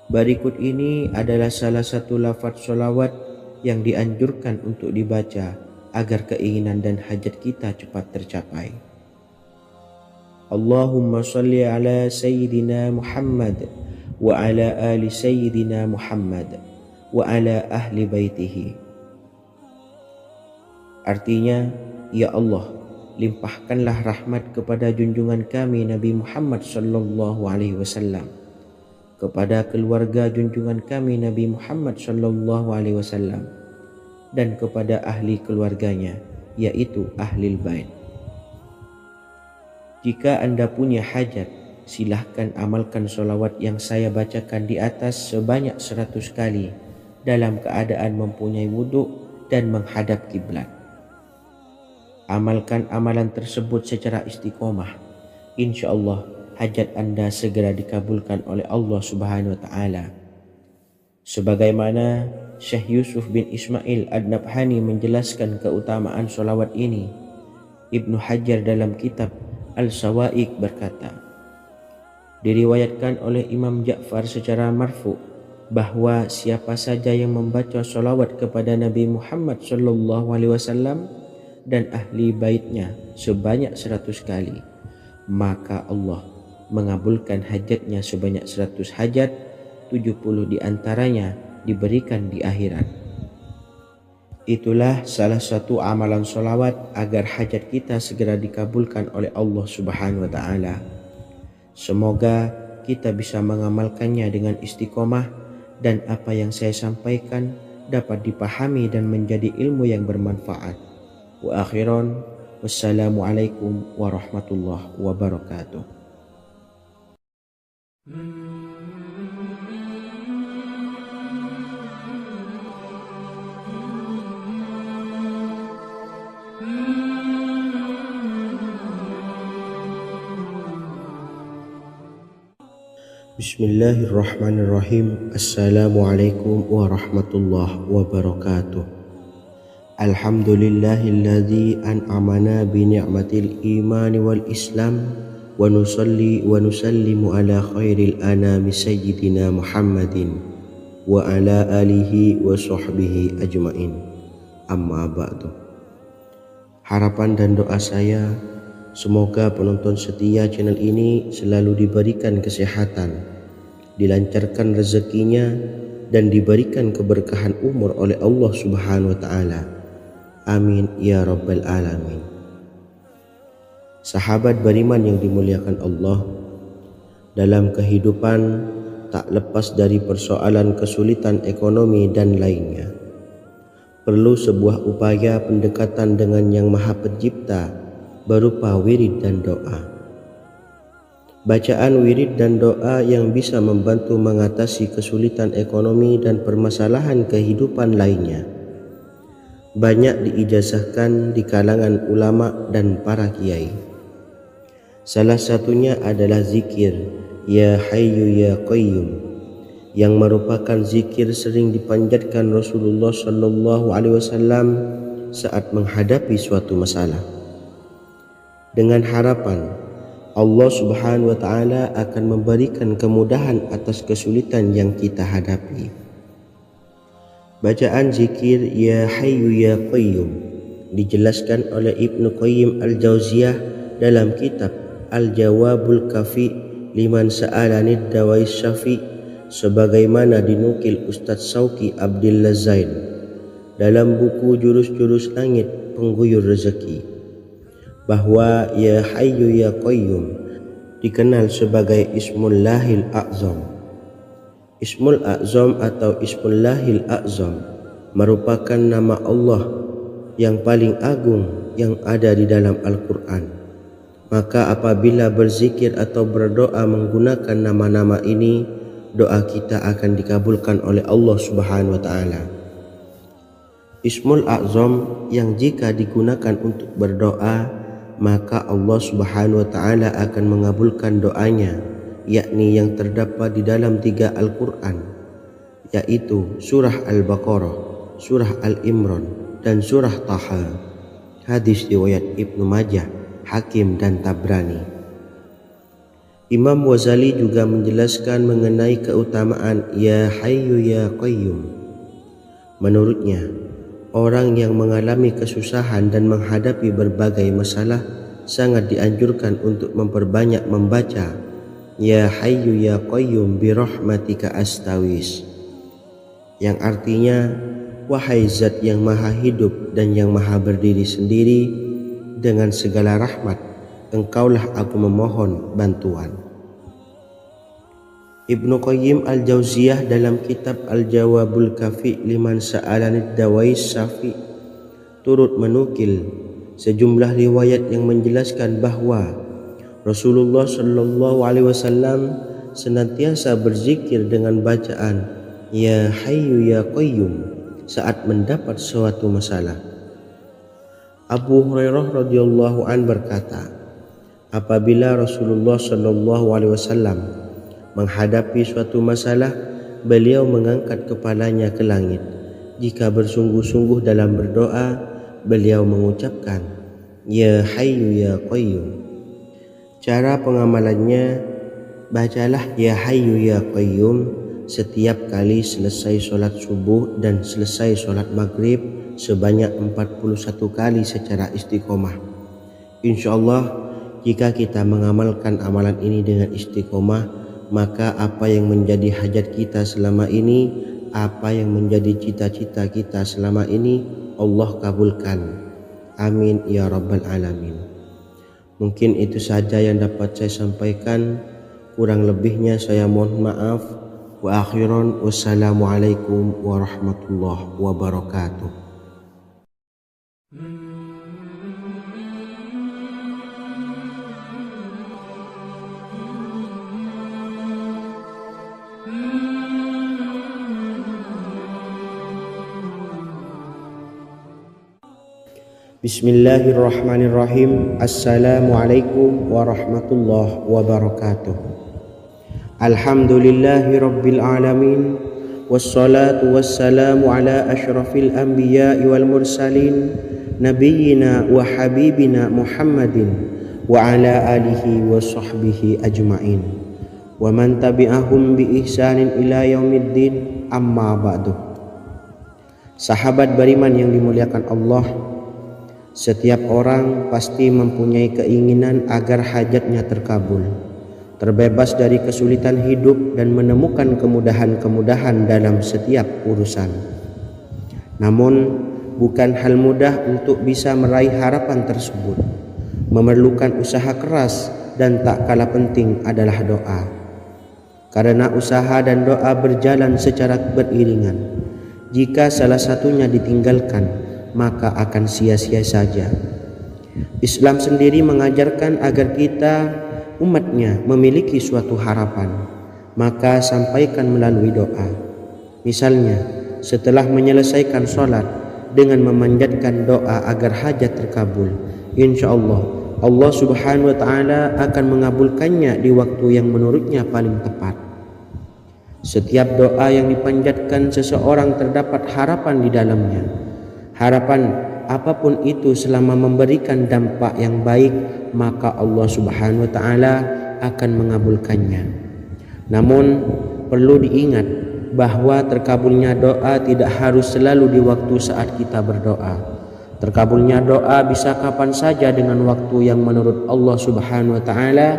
Berikut ini adalah salah satu lafaz sholawat yang dianjurkan untuk dibaca agar keinginan dan hajat kita cepat tercapai. Allahumma salli ala Sayyidina Muhammad wa ala ali Sayyidina Muhammad wa ala ahli baitihi. Artinya, ya Allah, limpahkanlah rahmat kepada junjungan kami Nabi Muhammad sallallahu alaihi wasallam, kepada keluarga junjungan kami Nabi Muhammad sallallahu alaihi wasallam, dan kepada ahli keluarganya, yaitu ahlil bait. Jika Anda punya hajat, silahkan amalkan sholawat yang saya bacakan di atas sebanyak 100 kali dalam keadaan mempunyai wudhu dan menghadap kiblat. Amalkan amalan tersebut secara istiqomah. Insya Allah hajat Anda segera dikabulkan oleh Allah Subhanahu wa taala. Sebagaimana Syekh Yusuf bin Ismail Ad-Nabhani menjelaskan keutamaan sholawat ini, Ibnu Hajar dalam kitab Al-Sawa'iq berkata, diriwayatkan oleh Imam Ja'far secara marfu bahwa siapa saja yang membaca sholawat kepada Nabi Muhammad SAW dan ahli baitnya sebanyak 100 kali, maka Allah mengabulkan hajatnya sebanyak 100 hajat, 70 diantaranya diberikan di akhirat. Itulah salah satu amalan sholawat agar hajat kita segera dikabulkan oleh Allah Subhanahu wa taala. Semoga kita bisa mengamalkannya dengan istiqomah dan apa yang saya sampaikan dapat dipahami dan menjadi ilmu yang bermanfaat. Wa akhiran, wassalamualaikum warahmatullahi wabarakatuh. Bismillahirrahmanirrahim. Assalamualaikum warahmatullahi wabarakatuh. Alhamdulillahilladzi an'amana bi ni'matil iman wal islam wa nusalli wa nusallimu ala khairil anami sayyidina Muhammadin wa ala alihi wa sahbihi ajmain. Amma ba'du. Harapan dan doa saya, semoga penonton setia channel ini selalu diberikan kesehatan, dilancarkan rezekinya, dan diberikan keberkahan umur oleh Allah Subhanahu wa Ta'ala. Amin ya Rabbal Alamin. Sahabat beriman yang dimuliakan Allah, dalam kehidupan tak lepas dari persoalan kesulitan ekonomi dan lainnya. Perlu sebuah upaya pendekatan dengan Yang Maha Pencipta berupa wirid dan doa. Bacaan wirid dan doa yang bisa membantu mengatasi kesulitan ekonomi dan permasalahan kehidupan lainnya banyak diijazahkan di kalangan ulama dan para kiai. Salah satunya adalah zikir Ya Hayyu Ya Qayyum, yang merupakan zikir sering dipanjatkan Rasulullah SAW saat menghadapi suatu masalah, dengan harapan Allah Subhanahu wa Ta'ala akan memberikan kemudahan atas kesulitan yang kita hadapi. Bacaan zikir Ya Hayyu Ya Qayyum dijelaskan oleh Ibnu Qayyim Al-Jauziyah dalam kitab Al-Jawabul Kafi liman sa'alanid dawais syafi, sebagaimana dinukil Ustadz Sauki Abdillah Zain dalam buku Jurus-Jurus Langit Pengguyur Rezeki, bahwa Ya Hayyu Ya Qayyum dikenal sebagai Ismullahil A'zam. Ismul A'zam atau Ismullahil A'zam merupakan nama Allah yang paling agung yang ada di dalam Al-Quran. Maka apabila berzikir atau berdoa menggunakan nama-nama ini, doa kita akan dikabulkan oleh Allah Subhanahu wa Ta'ala. Ismul A'zam yang jika digunakan untuk berdoa, maka Allah Subhanahu wa Ta'ala akan mengabulkan doanya, yakni yang terdapat di dalam 3 Al-Quran, yaitu surah Al-Baqarah, surah Al-Imran, dan surah Taha. Hadis riwayat Ibnu Majah, Hakim, dan Tabrani. Imam Ghazali juga menjelaskan mengenai keutamaan Ya Hayyu Ya Qayyum. Menurutnya, orang yang mengalami kesusahan dan menghadapi berbagai masalah sangat dianjurkan untuk memperbanyak membaca Ya Hayyu Ya Qayyum bi rahmatika astawis, yang artinya, wahai zat yang maha hidup dan yang maha berdiri sendiri, dengan segala rahmat engkaulah aku memohon bantuan. Ibnu Qayyim Al-Jauziyah dalam kitab Al-Jawabul Kafi liman sa'alanid dawais syafi turut menukil sejumlah riwayat yang menjelaskan bahwa Rasulullah SAW senantiasa berzikir dengan bacaan Ya Hayyu Ya Qayyum saat mendapat suatu masalah. Abu Hurairah radhiyallahu an berkata, apabila Rasulullah SAW menghadapi suatu masalah, beliau mengangkat kepalanya ke langit. Jika bersungguh-sungguh dalam berdoa, beliau mengucapkan Ya Hayyu Ya Qayyum. Cara pengamalannya, bacalah Ya Hayyu Ya Qayyum setiap kali selesai sholat subuh dan selesai sholat maghrib sebanyak 41 kali secara istiqomah. Insyaallah, jika kita mengamalkan amalan ini dengan istiqomah, maka apa yang menjadi hajat kita selama ini, apa yang menjadi cita-cita kita selama ini, Allah kabulkan. Amin ya Rabbal Alamin. Mungkin itu saja yang dapat saya sampaikan. Kurang lebihnya saya mohon maaf. Wa akhiran, wassalamualaikum warahmatullahi wabarakatuh. Bismillahirrahmanirrahim. Assalamualaikum warahmatullahi wabarakatuh. Alhamdulillahi Rabbil Alamin. Wassalatu wassalamu ala ashrafil anbiya'i wal mursalin Nabiyyina wa habibina Muhammadin wa ala alihi wa sahbihi ajma'in wa man tabi'ahum bi ihsanin ila yaumiddin, amma ba'du. Sahabat beriman yang dimuliakan Allah, setiap orang pasti mempunyai keinginan agar hajatnya terkabul, terbebas dari kesulitan hidup dan menemukan kemudahan-kemudahan dalam setiap urusan. Namun bukan hal mudah untuk bisa meraih harapan tersebut. Memerlukan usaha keras dan tak kalah penting adalah doa. Karena usaha dan doa berjalan secara beriringan. Jika salah satunya ditinggalkan, maka akan sia-sia saja. Islam sendiri mengajarkan agar kita umatnya memiliki suatu harapan, maka sampaikan melalui doa. Misalnya, setelah menyelesaikan sholat dengan memanjatkan doa agar hajat terkabul, insya Allah subhanahu wa ta'ala akan mengabulkannya di waktu yang menurutnya paling tepat. Setiap doa yang dipanjatkan seseorang terdapat harapan di dalamnya. Harapan apapun itu selama memberikan dampak yang baik, maka Allah subhanahu wa ta'ala akan mengabulkannya. Namun perlu diingat bahwa terkabulnya doa tidak harus selalu di waktu saat kita berdoa. Terkabulnya doa bisa kapan saja dengan waktu yang menurut Allah subhanahu wa ta'ala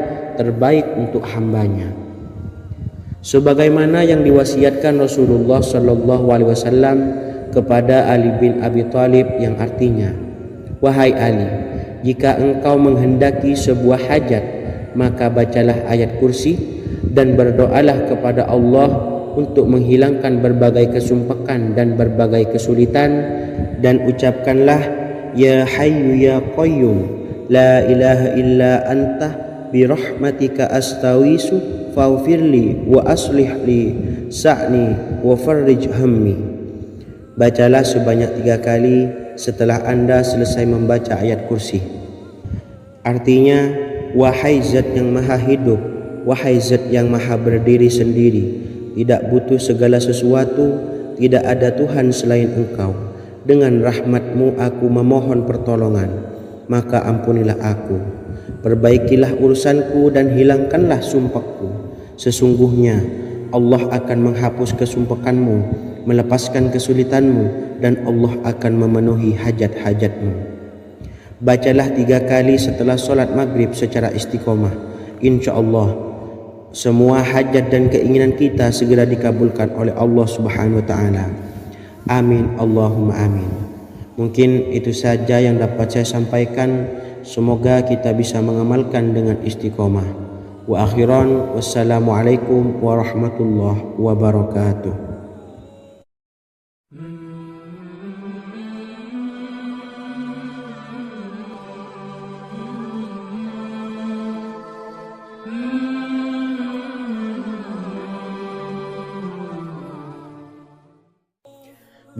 terbaik untuk hambanya. Sebagaimana yang diwasiatkan Rasulullah sallallahu alaihi wasallam kepada Ali bin Abi Thalib, yang artinya, "Wahai Ali, jika engkau menghendaki sebuah hajat, maka bacalah ayat kursi dan berdoalah kepada Allah untuk menghilangkan berbagai kesumpakan dan berbagai kesulitan, dan ucapkanlah, Ya Hayyu Ya Qayyum, La ilaha illa anta birahmatika astawisu faghfirli wa aslih li sa'ni wa farrij hammi." Bacalah sebanyak 3 kali setelah Anda selesai membaca ayat kursi. Artinya, wahai zat yang maha hidup, wahai zat yang maha berdiri sendiri, tidak butuh segala sesuatu, tidak ada Tuhan selain Engkau. Dengan rahmat-Mu aku memohon pertolongan, maka ampunilah aku. Perbaikilah urusanku dan hilangkanlah sumpahku. Sesungguhnya Allah akan menghapus kesumpahanmu, melepaskan kesulitanmu, dan Allah akan memenuhi hajat-hajatmu. Bacalah 3 kali setelah sholat maghrib secara istiqomah. Insya Allah semua hajat dan keinginan kita segera dikabulkan oleh Allah subhanahu wa ta'ala. Amin Allahumma amin. Mungkin itu saja yang dapat saya sampaikan. Semoga kita bisa mengamalkan dengan istiqomah. Wa akhiran, wassalamualaikum warahmatullahi wabarakatuh.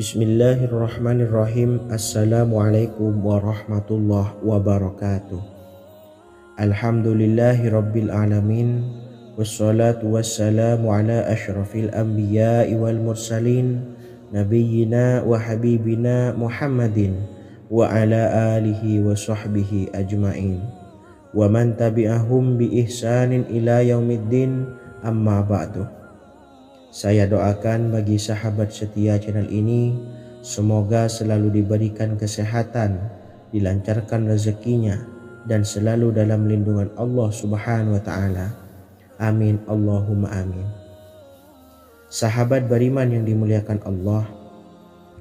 Bismillahirrahmanirrahim. Assalamualaikum warahmatullahi wabarakatuh. Alhamdulillahi Rabbil Alamin. Wassalatu wassalamu ala ashrafil anbiya'i wal mursalin Nabiyyina wa habibina Muhammadin wa ala alihi wa sahbihi ajma'in wa man tabi'ahum bi ihsanin ila yaumiddin, amma ba'du. Saya doakan bagi sahabat setia channel ini, semoga selalu diberikan kesehatan, dilancarkan rezekinya, dan selalu dalam lindungan Allah subhanahu wa ta'ala. Amin Allahumma amin. Sahabat beriman yang dimuliakan Allah,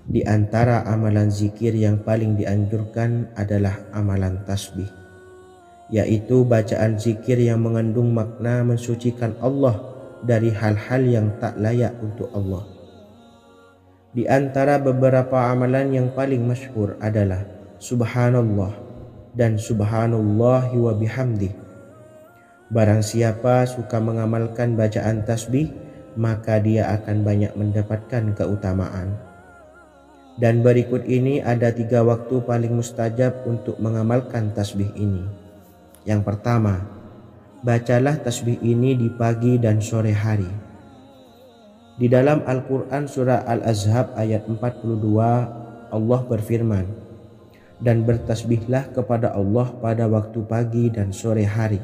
di antara amalan zikir yang paling dianjurkan adalah amalan tasbih, yaitu bacaan zikir yang mengandung makna mensucikan Allah dari hal-hal yang tak layak untuk Allah. Di antara beberapa amalan yang paling masyhur adalah Subhanallah dan Subhanallahi wa bihamdih. Barang siapa suka mengamalkan bacaan tasbih, maka dia akan banyak mendapatkan keutamaan. Dan berikut ini ada 3 waktu paling mustajab untuk mengamalkan tasbih ini. Yang pertama, bacalah tasbih ini di pagi dan sore hari. Di dalam Al-Quran surah Al-Ahzab ayat 42 Allah berfirman, dan bertasbihlah kepada Allah pada waktu pagi dan sore hari.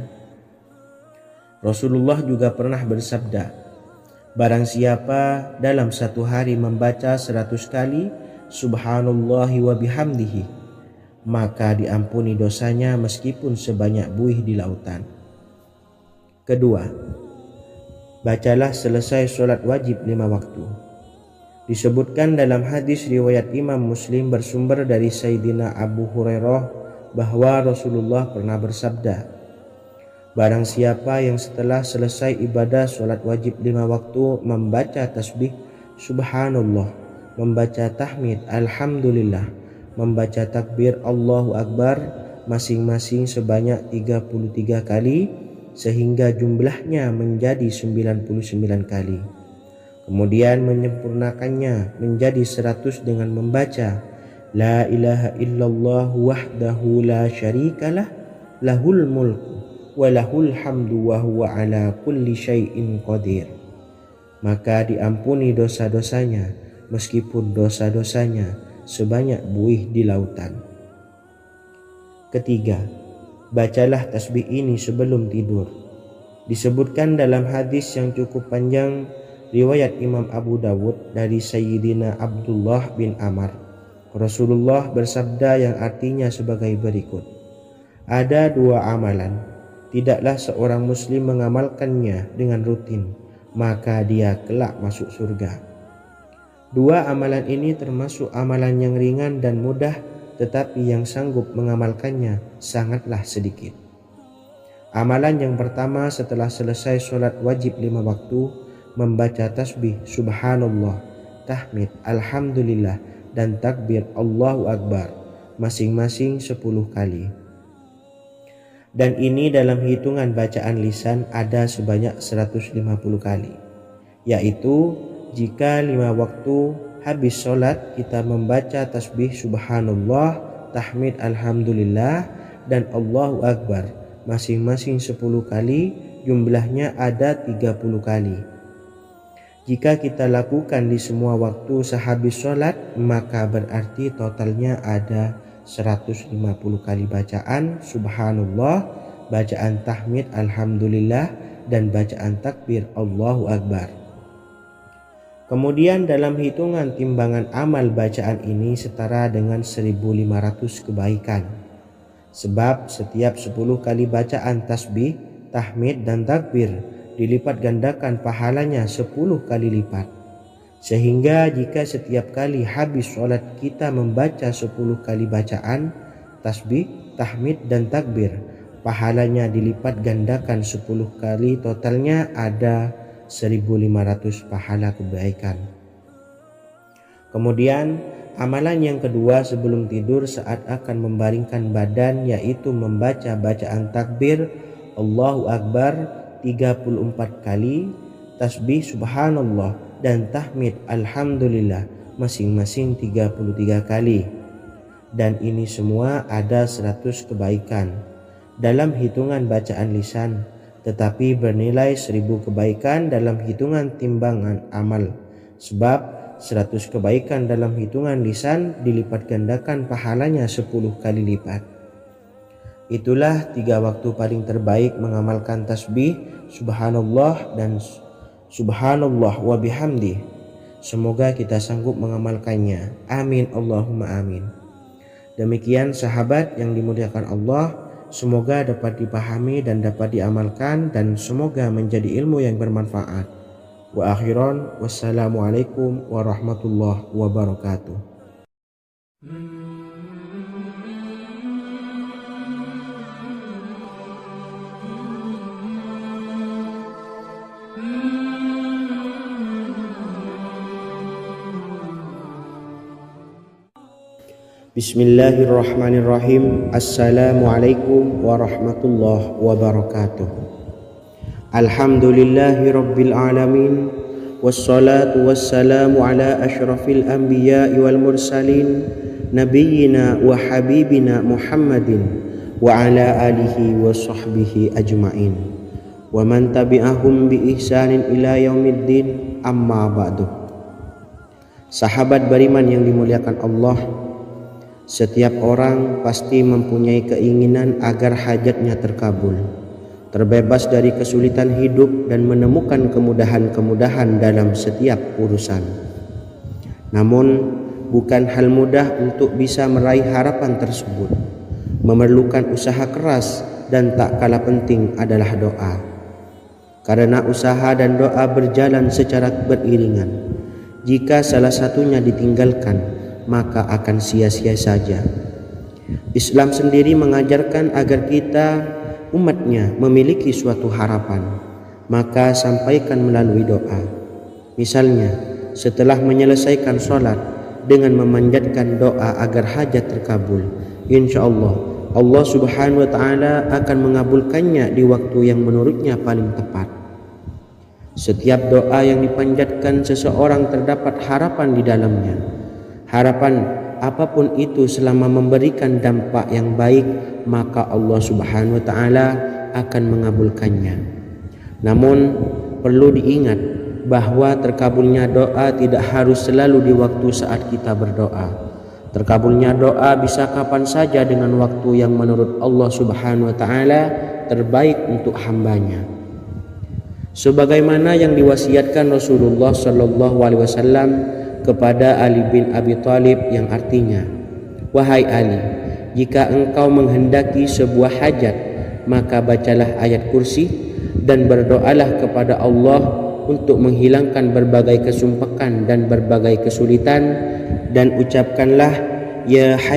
Rasulullah juga pernah bersabda, barang siapa dalam satu hari membaca 100 kali Subhanallahi wa bihamdihi, maka diampuni dosanya meskipun sebanyak buih di lautan. Kedua, bacalah selesai sholat wajib 5 waktu. Disebutkan dalam hadis riwayat Imam Muslim bersumber dari Sayyidina Abu Hurairah bahwa Rasulullah pernah bersabda, barang siapa yang setelah selesai ibadah sholat wajib 5 waktu membaca tasbih Subhanallah, membaca tahmid Alhamdulillah, membaca takbir Allahu Akbar masing-masing sebanyak 33 kali sehingga jumlahnya menjadi 99 kali. Kemudian menyempurnakannya menjadi 100 dengan membaca La ilaha illallah wahdahu la syarikalah lahul mulku wa lahul hamdu wa huwa ala kulli syai'in qadir. Maka diampuni dosa-dosanya meskipun dosa-dosanya sebanyak buih di lautan. Ketiga, bacalah tasbih ini sebelum tidur. Disebutkan dalam hadis yang cukup panjang riwayat Imam Abu Dawud dari Sayyidina Abdullah bin Amr, Rasulullah bersabda yang artinya sebagai berikut, ada 2 amalan, tidaklah seorang muslim mengamalkannya dengan rutin, maka dia kelak masuk surga. 2 amalan ini termasuk amalan yang ringan dan mudah, tetapi yang sanggup mengamalkannya sangatlah sedikit. Amalan yang pertama setelah selesai sholat wajib 5 waktu, membaca tasbih Subhanallah, tahmid Alhamdulillah, dan takbir Allahu Akbar masing-masing 10 kali. Dan ini dalam hitungan bacaan lisan ada sebanyak 150 kali, yaitu jika 5 waktu habis sholat kita membaca tasbih Subhanallah, tahmid Alhamdulillah, dan Allahu Akbar masing-masing 10 kali, jumlahnya ada 30 kali. Jika kita lakukan di semua waktu sehabis sholat, maka berarti totalnya ada 150 kali bacaan Subhanallah, bacaan tahmid Alhamdulillah, dan bacaan takbir Allahu Akbar. Kemudian dalam hitungan timbangan amal bacaan ini setara dengan 1500 kebaikan. Sebab setiap 10 kali bacaan tasbih, tahmid, dan takbir dilipat gandakan pahalanya 10 kali lipat. Sehingga jika setiap kali habis sholat kita membaca 10 kali bacaan tasbih, tahmid, dan takbir, pahalanya dilipat gandakan 10 kali, totalnya ada 1500 pahala kebaikan. Kemudian amalan yang kedua sebelum tidur saat akan membaringkan badan, yaitu membaca bacaan takbir Allahu Akbar 34 kali, tasbih Subhanallah, dan tahmid Alhamdulillah masing-masing 33 kali. Dan ini semua ada 100 kebaikan dalam hitungan bacaan lisan, tetapi bernilai 1000 kebaikan dalam hitungan timbangan amal. Sebab 100 kebaikan dalam hitungan lisan dilipat gandakan pahalanya 10 kali lipat. Itulah 3 waktu paling terbaik mengamalkan tasbih Subhanallah dan Subhanallah wa bihamdi. Semoga kita sanggup mengamalkannya. Amin Allahumma amin. Demikian sahabat yang dimuliakan Allah, semoga dapat dipahami dan dapat diamalkan, dan semoga menjadi ilmu yang bermanfaat. Wa akhiran, wassalamualaikum warahmatullahi wabarakatuh. Bismillahirrahmanirrahim. Assalamualaikum warahmatullahi wabarakatuh. Alhamdulillahi rabbil alamin, wassalatu wassalamu ala ashrafil anbiya'i wal mursalin, nabiyyina wa habibina Muhammadin wa ala alihi wa sahbihi ajma'in. wa man tabi'ahum bi ihsanin ila yaumiddin, amma ba'du. Sahabat beriman yang dimuliakan Allah, setiap orang pasti mempunyai keinginan agar hajatnya terkabul, terbebas dari kesulitan hidup dan menemukan kemudahan-kemudahan dalam setiap urusan. Namun bukan hal mudah untuk bisa meraih harapan tersebut. Memerlukan usaha keras dan tak kalah penting adalah doa. Karena usaha dan doa berjalan secara beriringan. Jika salah satunya ditinggalkan, maka akan sia-sia saja. Islam sendiri mengajarkan agar kita umatnya memiliki suatu harapan, maka sampaikan melalui doa. Misalnya, setelah menyelesaikan sholat, dengan memanjatkan doa agar hajat terkabul, insyaallah Allah Subhanahu wa taala akan mengabulkannya di waktu yang menurutnya paling tepat. Setiap doa yang dipanjatkan seseorang terdapat harapan di dalamnya. Harapan apapun itu selama memberikan dampak yang baik, maka Allah Subhanahu wa taala akan mengabulkannya. Namun perlu diingat bahwa terkabulnya doa tidak harus selalu di waktu saat kita berdoa. Terkabulnya doa bisa kapan saja dengan waktu yang menurut Allah Subhanahu wa taala terbaik untuk hambanya. Sebagaimana yang diwasiatkan Rasulullah sallallahu alaihi wasallam kepada Ali bin Abi Thalib, yang artinya, "Wahai Ali, jika engkau menghendaki sebuah hajat, maka bacalah ayat kursi dan berdoalah kepada Allah untuk menghilangkan berbagai kesumpakan dan berbagai kesulitan, dan ucapkanlah ya hayyu